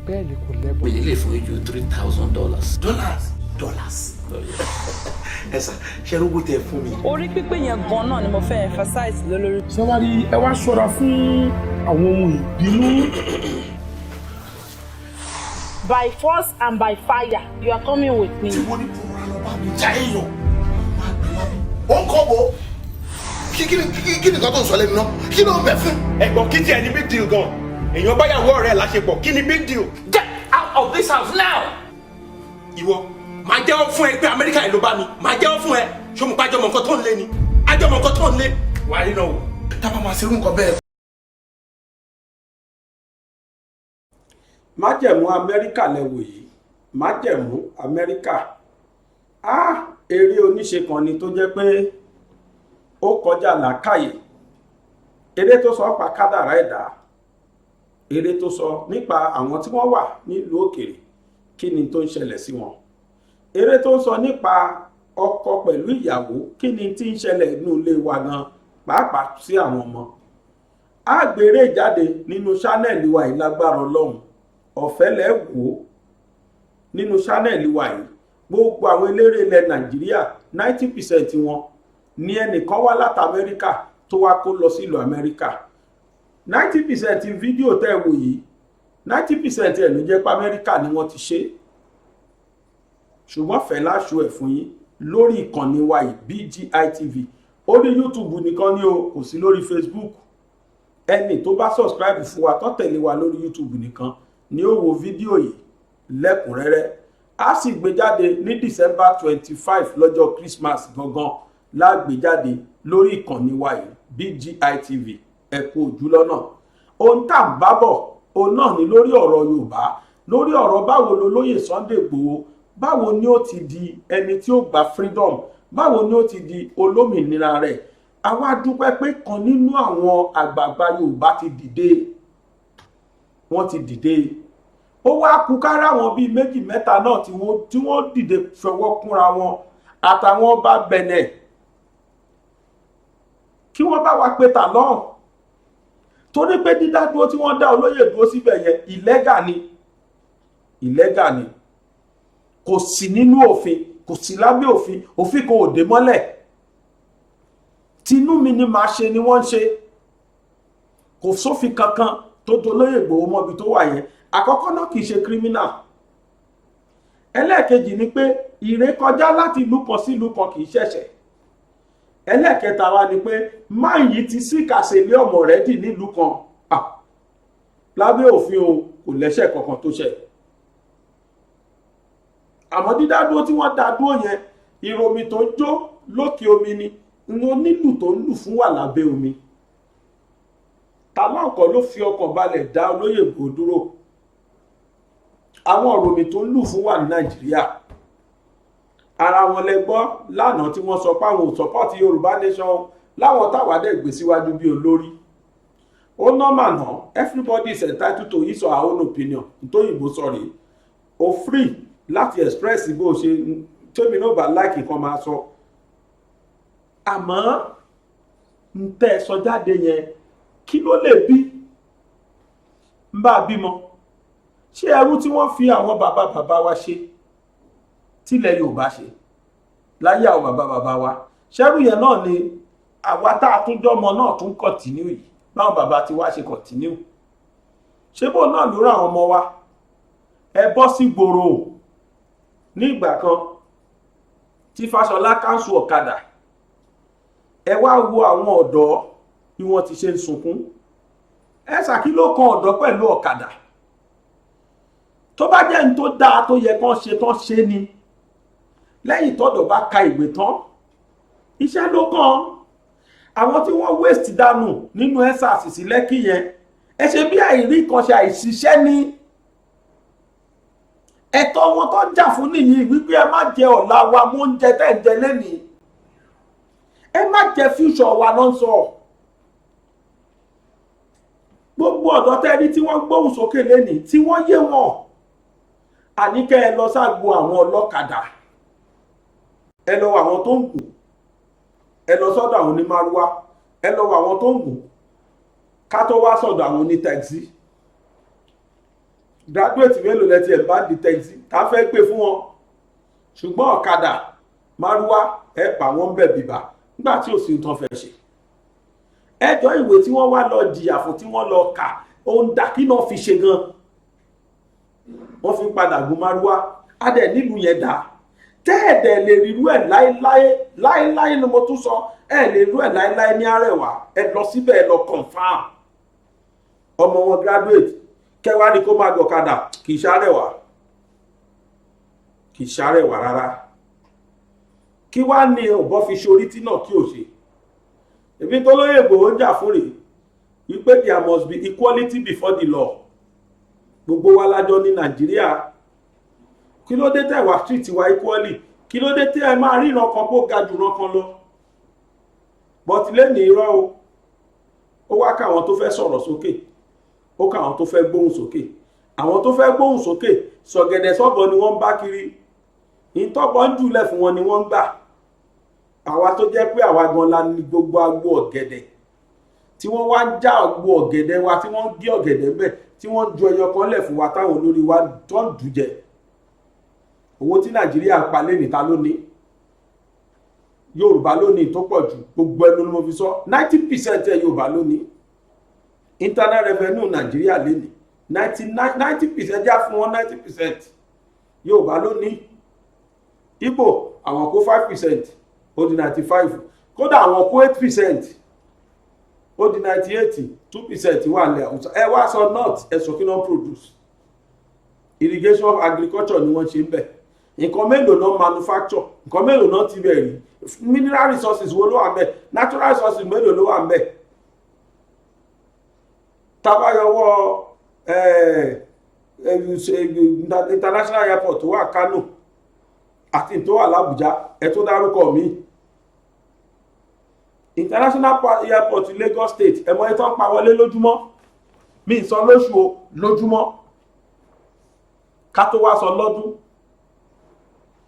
bẹ́ẹ̀ ni kò lẹ́bọ̀. mi lè fún ju $3,000. dollars. Ẹ sà ṣe rówó tẹ fún mi. Orí pípé yẹn gan náà ni mo fẹ́ emphasize lórí. Ṣé wá rí ẹ wá ṣọ́ra fún àwọn ohun ìbínú. By force and by fire you are coming with me. Tí wọ́n ní bùrọ̀ lọ bá mi já èèyàn máa gbé lábẹ́. Ó ń kọ́ wo kí ni nǹkan tó ń sọ lẹ́nu náà kí ló ń bẹ̀ fún. Ẹ̀gbọ́n kí tiẹ̀ ní big deal gan. Èèyàn báyàwó ọ̀rẹ́ láṣepọ̀ kí ni big deal. Get out of this house now. Ìwọ máa jẹ́wọ́ fún ẹ pé Amẹ́ríkà yìí ló bá mi máa jẹ́wọ́ fún ẹ ṣé mo pa àjọmọ̀ nǹkan tó ń lé ni àjọmọ̀ nǹkan tó ń lé wàá rí náà wò. Tábà máa ṣerú nǹkan bẹ́ẹ̀. májẹ̀mú Amẹ́ríkà lẹ́wọ̀ yìí májẹ̀mú Amẹ́ríkà eré oníṣe kan ni tó jẹ́ pé ó kọjá làákàyè eré tó sọ pa kádàrá ẹ̀dá eré tó sọ nípa àwọn tí wọ́n wà nílùú òkèèrè kí ni tó ń ṣẹlẹ̀ sí wọn eré tó ń sọ nípa ọkọ pẹ̀lú ìyàwó kí ni tí ń ṣẹlẹ̀ nínú ilé wa gan pàápàá sí àwọn ọmọ àgbèrè jáde nínú ṣánẹ́ẹ̀lì wa ìlágbára Ọlọ́run ọ̀fẹ́ lẹ́wọ̀ nínú ṣánẹ́ẹ̀lì wa yìí gbogbo àwọn eléré ilẹ̀ Nàìjíríà 90% wọn ní ẹnìkan wá láti Amẹ́ríkà tó wá kó lọ sílùú Amẹ́ríkà 90% fídíò tẹ́ wò yìí 90% ẹ̀ ló jẹ́ pé Amẹ́ríkà ni wọ́n ti ṣe ṣùgbọ́n fẹ́ láṣọ ẹ̀ fún yín lórí ìkànnì wa yìí BGI TV orí YouTube nìkan ni o kò sí lórí Facebook ẹni tó bá subscribe fún wa tó tẹ̀lé wa lórí YouTube nìkan ni ó wo fídíò yìí lẹ́kùnrẹ́rẹ́ a sì gbé jáde ní December 25 lọ́jọ́ Christmas gangan lágbé jáde lórí ìkànnì wa yìí BGI TV ẹ kú ojú lọ́nà ohun tá à ń bá bọ̀ òun náà ni lórí ọ̀rọ̀ Yorùbá lórí ọ̀rọ̀ báwo lolóyè Sunday Igboho báwo ni ó ti di ẹni tí ó gba freedom báwo ni ó ti di olómìnira rẹ̀ àwa dúpẹ́ pé kan nínú àwọn àgbààgbà Yorùbá ti dìde wọ́n ti dìde ó wá kú kára wọn bíi méjì mẹ́ta náà tí wọ́n dìde fọwọ́ kúnra wọn àtàwọn ọba Benin kí wọ́n bá wa pé tà lọ́hùn torí pé dídádúró tí wọ́n dá olóyè dúró síbẹ̀ yẹn ìlẹ́gà ni kò sí nínú òfin kò sí lábẹ́ òfin kò dé mọ́lẹ̀ tinú mi ni màá ṣe ni wọ́n ń ṣe kò sófin kankan tó dolóyè Ìgbòho mọ́bi tó wà yẹn àkọ́kọ́ náà kìí ṣe criminal ẹlẹ́ẹ̀kejì ni pé ìrékọjá láti ìlú kan sí ìlú kan kìí ṣẹ̀ṣẹ̀ ẹlẹ́ẹ̀kẹta wa ni pé máa yìí ti síkàsẹ̀ ilé ọmọ rẹ̀ dì nílùú kan lábẹ́ òfin o kò lẹ́ṣẹ̀ kankan tó ṣẹ̀ àmọ́ dídádúró tí wọ́n dá dúró yẹn ìròmí tó jó lókè omi ni wọn nílù tó ń lù fún wà lábẹ́ omi tàlọ́ǹkọ́ ló fi ọkàn balẹ̀ dá olóyè Ìgbòho dúró àwọn ìròmí tó ń lù fún wà ní Nàìjíríà ara wọn lẹ gbọ́ lánàá tí wọ́n sọ pé àwọn ò support Yorùbá nation láwọn táwádẹ́ gbé síwájú bí olórí ó nọ́mà náà everybody is entitled to his or her own opinion nítòyìnbó sọ̀rí o free láti express bó ṣe tèmi náà bá láìkì kan máa sọ àmọ́ ń tẹ́ sọ jáde yẹn kí ló lè bí ń bá bímọ ṣé ẹrú tí wọ́n fi àwọn bàbá wa ṣe tílẹ̀ Yorùbá ṣe láyé àwọn bàbá wa ṣẹ́rù yẹn náà ni àwa tá a tún jọmọ náà tún kọ̀tínú yìí báwọn bàbá ti wá ṣe kọ̀tínú ṣé bó náà ló rán àwọn ọmọ wa ẹ bọ́ sí gbòòrò ní ìgbà kan tí Fáṣọlá káńsù ọ̀kadà ẹ wá wo àwọn ọ̀dọ́ bí wọ́n ti ṣe ń sunkún ẹ ṣàkí ló kan ọ̀dọ́ pẹ̀lú ọ̀kadà tó bá jẹ́ ní tó dáa tó yẹ kán ṣe ni lẹ́yìn tọ́dọ̀ bá ka ìwé tán iṣẹ́ ló kàn àwọn tí wọ́n waste dànù nínú ẹ́sàsì sí Lẹ́kì yẹn ẹ ṣe bí àìrí kan ṣe àìṣiṣẹ́ ní ẹ̀tọ́ wọn tó jà fún nìyí wípé ẹ má jẹ ọ̀la wa mú oúnjẹ tẹ́ ń jẹ lẹ́nìí ẹ má jẹ future wa ló ń sọ gbogbo ọ̀dọ́ tẹ́rí tí wọ́n gbóhùn sókè lẹ́nìí tí wọ́n yé wọn àníkẹ́ ẹ lọ ságbo àwọn ọlọ́kadà ẹ lọ wọ àwọn tó ń gùn ẹ lọ sọ́dọ̀ àwọn onímárúwá ẹ lọ wọ àwọn tó ń gùn ká tó wá sọ́dọ̀ àwọn onítẹ̀sí graduate mélòó lẹ́tí ẹ̀ bá di tẹ̀sí ká fẹ́ pè fún wọn ṣùgbọ́n ọ̀kadà márúwá ẹ pa wọ́n bẹ̀ bìbà nígbà tí ò sí tán fẹ́ ṣe ẹjọ́ ìwé tí wọ́n wá lọ jìyà fún tí wọ́n lọ kà ohun dà kí náà fi ṣe gan wọ́n fi padà gun márúwá adẹ̀ nílùú yẹn dà tẹ́ẹ̀dẹ̀ lè rírú ẹ̀ láéláé ni mo tún sọ ẹ̀ lè rírú ẹ̀ láéláé ní Arẹwà ẹ lọ síbẹ̀ ẹ lọ confam ọmọ wọn graduate kẹwàá ni kó máa gọ̀kadà kì í ṣàrẹ̀wà rárá kí wá ní ọ̀bọ fi ṣorí tí náà kí ò ṣe èmi tó lóye Ìgbòho ń jà fún rèé wípé there must be equality before the law gbogbo wa lájọ ní Nàìjíríà kí ló dé tẹ́ wá street wa equally kí ló dé tẹ́ ẹ máa rí ìran kan bó ga jù ìran kan lọ but lẹ́nu irọ́ o ó wá káwọn tó fẹ́ sọ̀rọ̀ sókè ó káwọn tó fẹ́ gbóhùn sókè àwọn tó fẹ́ gbóhùn sókè sọ̀gẹ̀dẹ̀ sọ́bọ̀ ni wọ́n ń bá kiri ìtọ́bọ̀ ń jùlẹ̀ fún wọn ni wọ́n ń gbà àwa tó jẹ́ pé àwa gan la ní gbogbo agbo ọ̀gẹ̀dẹ̀ tí wọ́n wá ń já agbo ọ̀gẹ̀dẹ̀ wa tí wọ́n ń gé ọ̀gẹ̀dẹ̀ bẹ́ẹ̀ tí wọ́n ju ẹyọ kan lẹ̀ fún wa táwọn olórí wa tó ń dùjẹ owó tí Nàìjíríà ń pa lẹ́nìí ta lónìí Yorùbá lónìí tó pọ̀ jù gbogbo ẹnu ni mo fi sọ 90% ẹ Yorùbá lónìí internal revenue Nàìjíríà lẹ́nìí 90% já fún wọn 90% Yorùbá lónìí Ìgbò àwọn kó 5% ó di 95 kódà àwọn kó 8% ó di 98 2% wà ní Haúsá ẹ wá sọ north ẹ sọ kí wọ́n produce irrigation of agriculture ni wọ́n ṣe ń bẹ̀ nǹkan mélòó náà manufacture nǹkan mélòó náà ti bẹ̀rẹ̀ mineral resources wo ló wà ń bẹ̀ natural resources mélòó ló wà ń bẹ̀ tabayọwọ́ international airport tó wà Kano àti tó wà l'Àbújá ẹ tó dárúkọ mi international airport Lagos State ẹ̀mọ́ ẹ̀ tó ń pa wọlé lójúmọ́ mi sọ lóṣù o lójúmọ́ ká tó wá sọ lọ́dún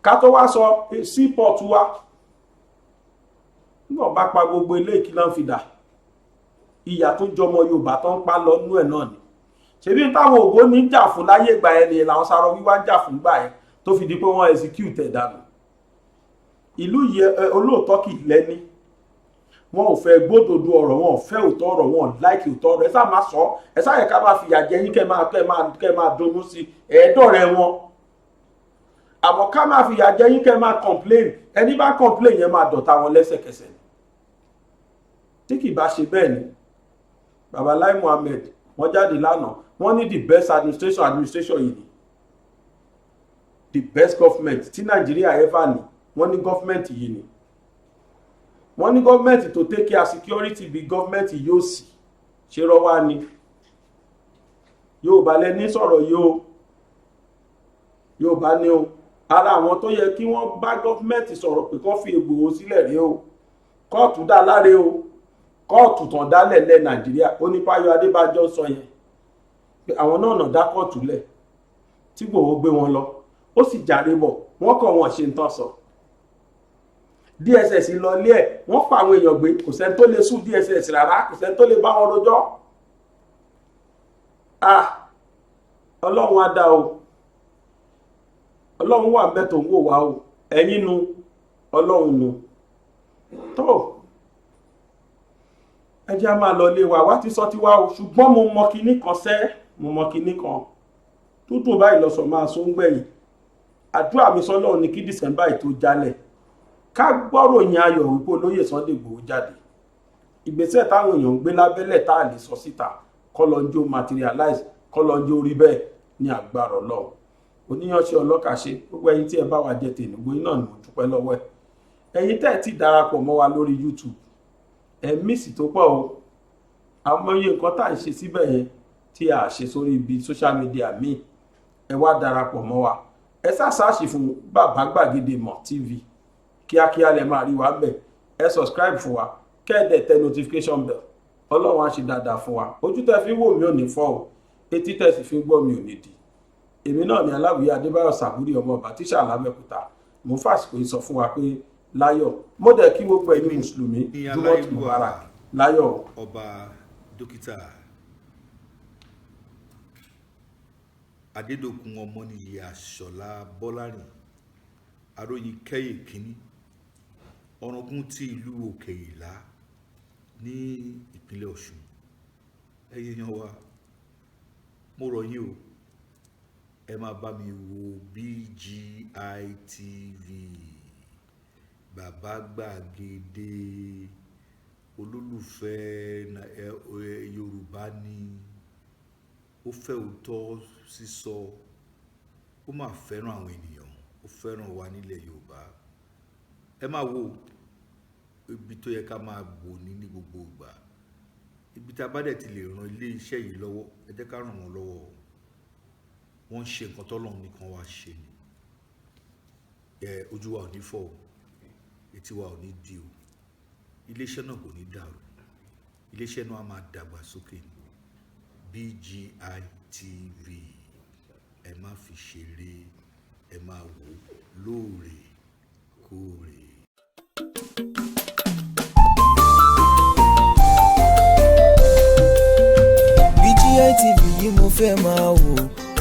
ká tó wá sọ seaport wa nígbà bá pa gbogbo ilé ìkìlọ̀ fìdá ìyà tó jọmọ Yorùbá tó ń pa lọ nú ẹ̀ náà ni ṣebí táwọn ògbó ní jà fún láyé ìgbà ẹni làwọn Sàrọ̀ wíwá ń jà fún gbà ẹ tó fi di pé wọ́n execute ẹ̀ dànù ìlú yẹ olóòótọ́ kì í lẹ́ni wọn ò fẹ́ gbódòdó ọ̀rọ̀ wọn ò fẹ́ òótọ́ ọ̀rọ̀ wọn ò láìkì òótọ́ ọ̀rọ̀ ẹ sá máa sọ ẹ sá yẹ ká máa fìyà jẹ yín kẹ́ máa dunnú sí ẹ̀ẹ́dọ̀rẹ́ wọn àmọ́ ká máa fìyà jẹ yín kẹ́ máa complain ẹni bá complain yẹn máa dọ̀tá wọn lẹ́sẹ̀kẹsẹ̀ tí kì bá ṣe bẹ́ẹ̀ ni Baba Lai Muhammed wọ́n jáde lánàá wọ́n ní the best administration yìí ni the best government tí Nàìjíríà ever ní wọ́n ní government yìí ni wọ́n ní government to take care security bí government yóò sì ṣe rọ́wá ni Yorùbá lẹ ní sọ̀rọ̀ Yorùbá ní o ara àwọn tó yẹ kí wọ́n bá government sọ̀rọ̀ pé kán fi Ìgbòho sílẹ̀ rí o kóòtù dá láre o kóòtù tàn dálẹ̀ lẹ̀ Nàìjíríà ó ní Fáyọ̀ Adébánjọ sọ yẹn pé àwọn náà nà dá kóòtù lẹ̀ tí Ìgbòho gbé wọn lọ ó sì jàre bọ̀ wọ́n kọ̀ wọ́n ṣe ń tán sọ DSS lọ lé ẹ̀ wọ́n pa àwọn èèyàn gbé kò sẹ́ni tó lè sùn DSS rárá kò sẹ́ni tó lè bá wọn rojọ́ Ọlọ́run á dá o Ọlọ́run wà bẹ́ẹ̀ tó ń wò wá o ẹ̀yin nu Ọlọ́run nu tó ẹ jẹ́ á máa lọ lé wa wá ti sọ ti wá o ṣùgbọ́n mo mọ kinní kan mo mọ kinní kan tútù báyìí lọ́sọ̀ máa sọ ń gbẹ̀yìn àdúrà mi sọ́lọ́run ní kí December yìí tó jálẹ̀ ká gbọ́ròyìn ayọ̀ wípé olóyè Sunday Igboho jáde ìgbésẹ̀ táwọn èèyàn ń gbé lábẹ́lẹ̀ tá a lè sọ síta kọ́lọ́njó materialize kọ́lọ́njó rí bẹ́ẹ̀ ní agbára Ọlọ́run oníyanṣẹ́ ọlọ́kàṣe gbogbo ẹ̀yin tí ẹ bá wà jẹ tènúgbó iná ni mo dúpẹ́ lọ́wọ́ ẹ̀ ẹ̀yin tẹ́ ẹ ti darapọ̀ mọ́ wa lórí YouTube ẹ mísì tó pọ̀ o àwọn iye nǹkan tá à ń ṣe síbẹ̀ yẹn tí a ṣe sórí ibi social media míì ẹ wá darapọ̀ mọ́ wa ẹ ṣàṣàṣì fún Bàbá Gbàgede Ìmọ̀ TV kíákíá lẹ máa rí wa bẹ̀ ẹ subscribe fún wa kẹ́ẹ̀dẹ̀ tẹ notification bell Ọlọ́run á ṣe dáadáa fún wa ojú tẹ́ fi wò mí ò ní fọ́ o etí tẹ́ sì fi gbọ́ mi ò ní di èmi náà ni aláwìyé adébáyọ̀ sàbúrì ọmọ ọba tíṣà alámẹ́kúta mo fàṣìkò yìí sọ fún wa pé láyọ̀ mo dẹ̀ kí gbogbo ẹ̀yin mùsùlùmí jùmọ̀ tó mubarak láyọ̀. ọba dókítà adédọ̀kun ọmọnìyí àṣọlá bọ́lárìn aróyin kẹ́yè kínní ọ̀ràngún ti ìlú òkè ìlá ní ìpínlẹ̀ ọ̀ṣun ẹ̀yin yan wa mo rọ̀ yín o ẹ máa bá mi wo BGI TV bàbá gbàgede olólùfẹ́ yorùbá ni ó fẹ́ òótọ́ sísọ ó máa fẹ́ràn àwọn ènìyàn ó fẹ́ràn wa nílẹ̀ yorùbá ẹ máa wo ibi tó yẹ ká máa bò ní gbogbo ìgbà ibi tá a bá dẹ̀ ti lè ran ilé iṣẹ́ yìí lọ́wọ́ ẹ jẹ́ ká ràn wọ́n lọ́wọ́ wọ́n ń ṣe nǹkan tọ́lọ́run nìkan wá ṣe ni ojú wa ò ní fọ́ o etí wa ò ní di o iléeṣẹ́ náà kò ní dàrú iléeṣẹ́ náà á máa dàgbà sókè ni BGI TV ẹ má fi ṣeré ẹ máa wò lóòrèkóòrè. BGI TV yìí mo fẹ́ máa wò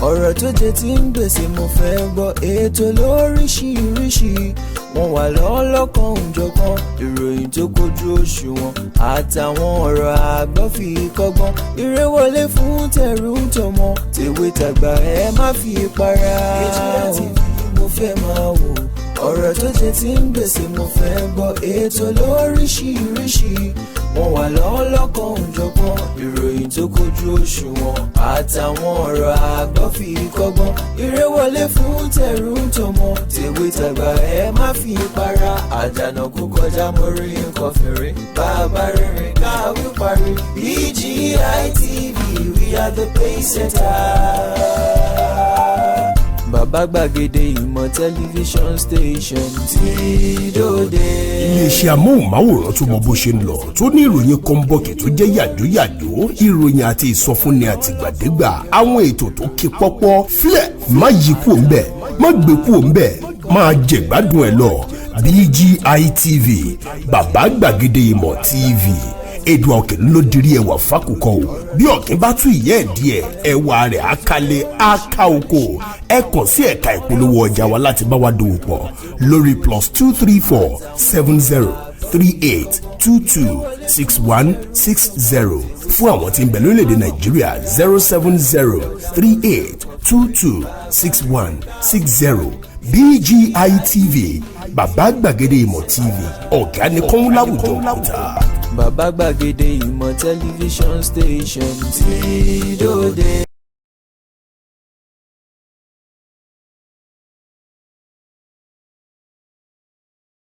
ọ̀rọ̀ tó jẹ ti ń gbèsè mo fẹ́ gbọ́ ètò lóríṣiríṣi wọ́n wà lọ́lọ́kan òjọ̀kan ìròyìn tó kojú òṣùwọ̀n àtàwọn ọ̀rọ̀ àgbọ́ fi kọ́gbọ́n eré wọlé fún tẹ̀rù tọmọ tèwe tàgbà ẹ má fi para. BGI TV mo fẹ́ máa wò ọ̀rọ̀ tó jẹ ti ń gbèsè mo fẹ́ gbọ́ ètò lóríṣiríṣi wọ́n wà lọ́lọ́kan òjọ̀kan ìròyìn tó kojú òṣùwọ̀n àtàwọn ọ̀rọ̀ àgbọ́ fi kọ́gbọ́n eré wọlé fún tẹ̀rù tọmọ tèwe tàgbà ẹ má fi para àdànà kó kọjá mórí nǹkan fèrè bàbá rere káwí parí BGI TV we are the pace setters. Bàbá gbàgede ìmọ̀ tẹlifíṣọ̀n station tí dòde. iléeṣẹ́ amóhùnmáwòrán tó mọ bó ṣe ń lọ tó ní ìròyìn kọ́ńbọ̀kì tó jẹ́ yàjóyàjó ìròyìn àti ìsọfúnni àtìgbàdégbà àwọn ètò tó ké pọ́pọ́ flẹ̀ má yí kúò ń bẹ̀ má gbé kúò ń bẹ̀ máa jẹ̀gbádùn ẹ̀ lọ BGI TV bàbá gbàgede ìmọ̀ TV èdè ọ̀kìn ló dirí ẹwà fákòkò o bí ọ̀kìn bá tún ìyẹ́ ẹ̀ díẹ̀ ẹwà rẹ̀ á kalẹ̀ á ká oko ẹ kàn sí ẹ̀ka ìpolówó ọjà wa láti bá wa dòwò pọ̀ lórí +234 70 38 22 6160 fún àwọn tí ń bẹ lórílẹ̀‐èdè nàìjíríà 070 38 22 6160 BGI TV bàbá gbàgede ìmọ̀ TV ọ̀gá ni kọ́ń láwùjọ òkúta. Bàbá gbàgede ìmọ̀ tẹlifíṣọ̀n station tí dòde.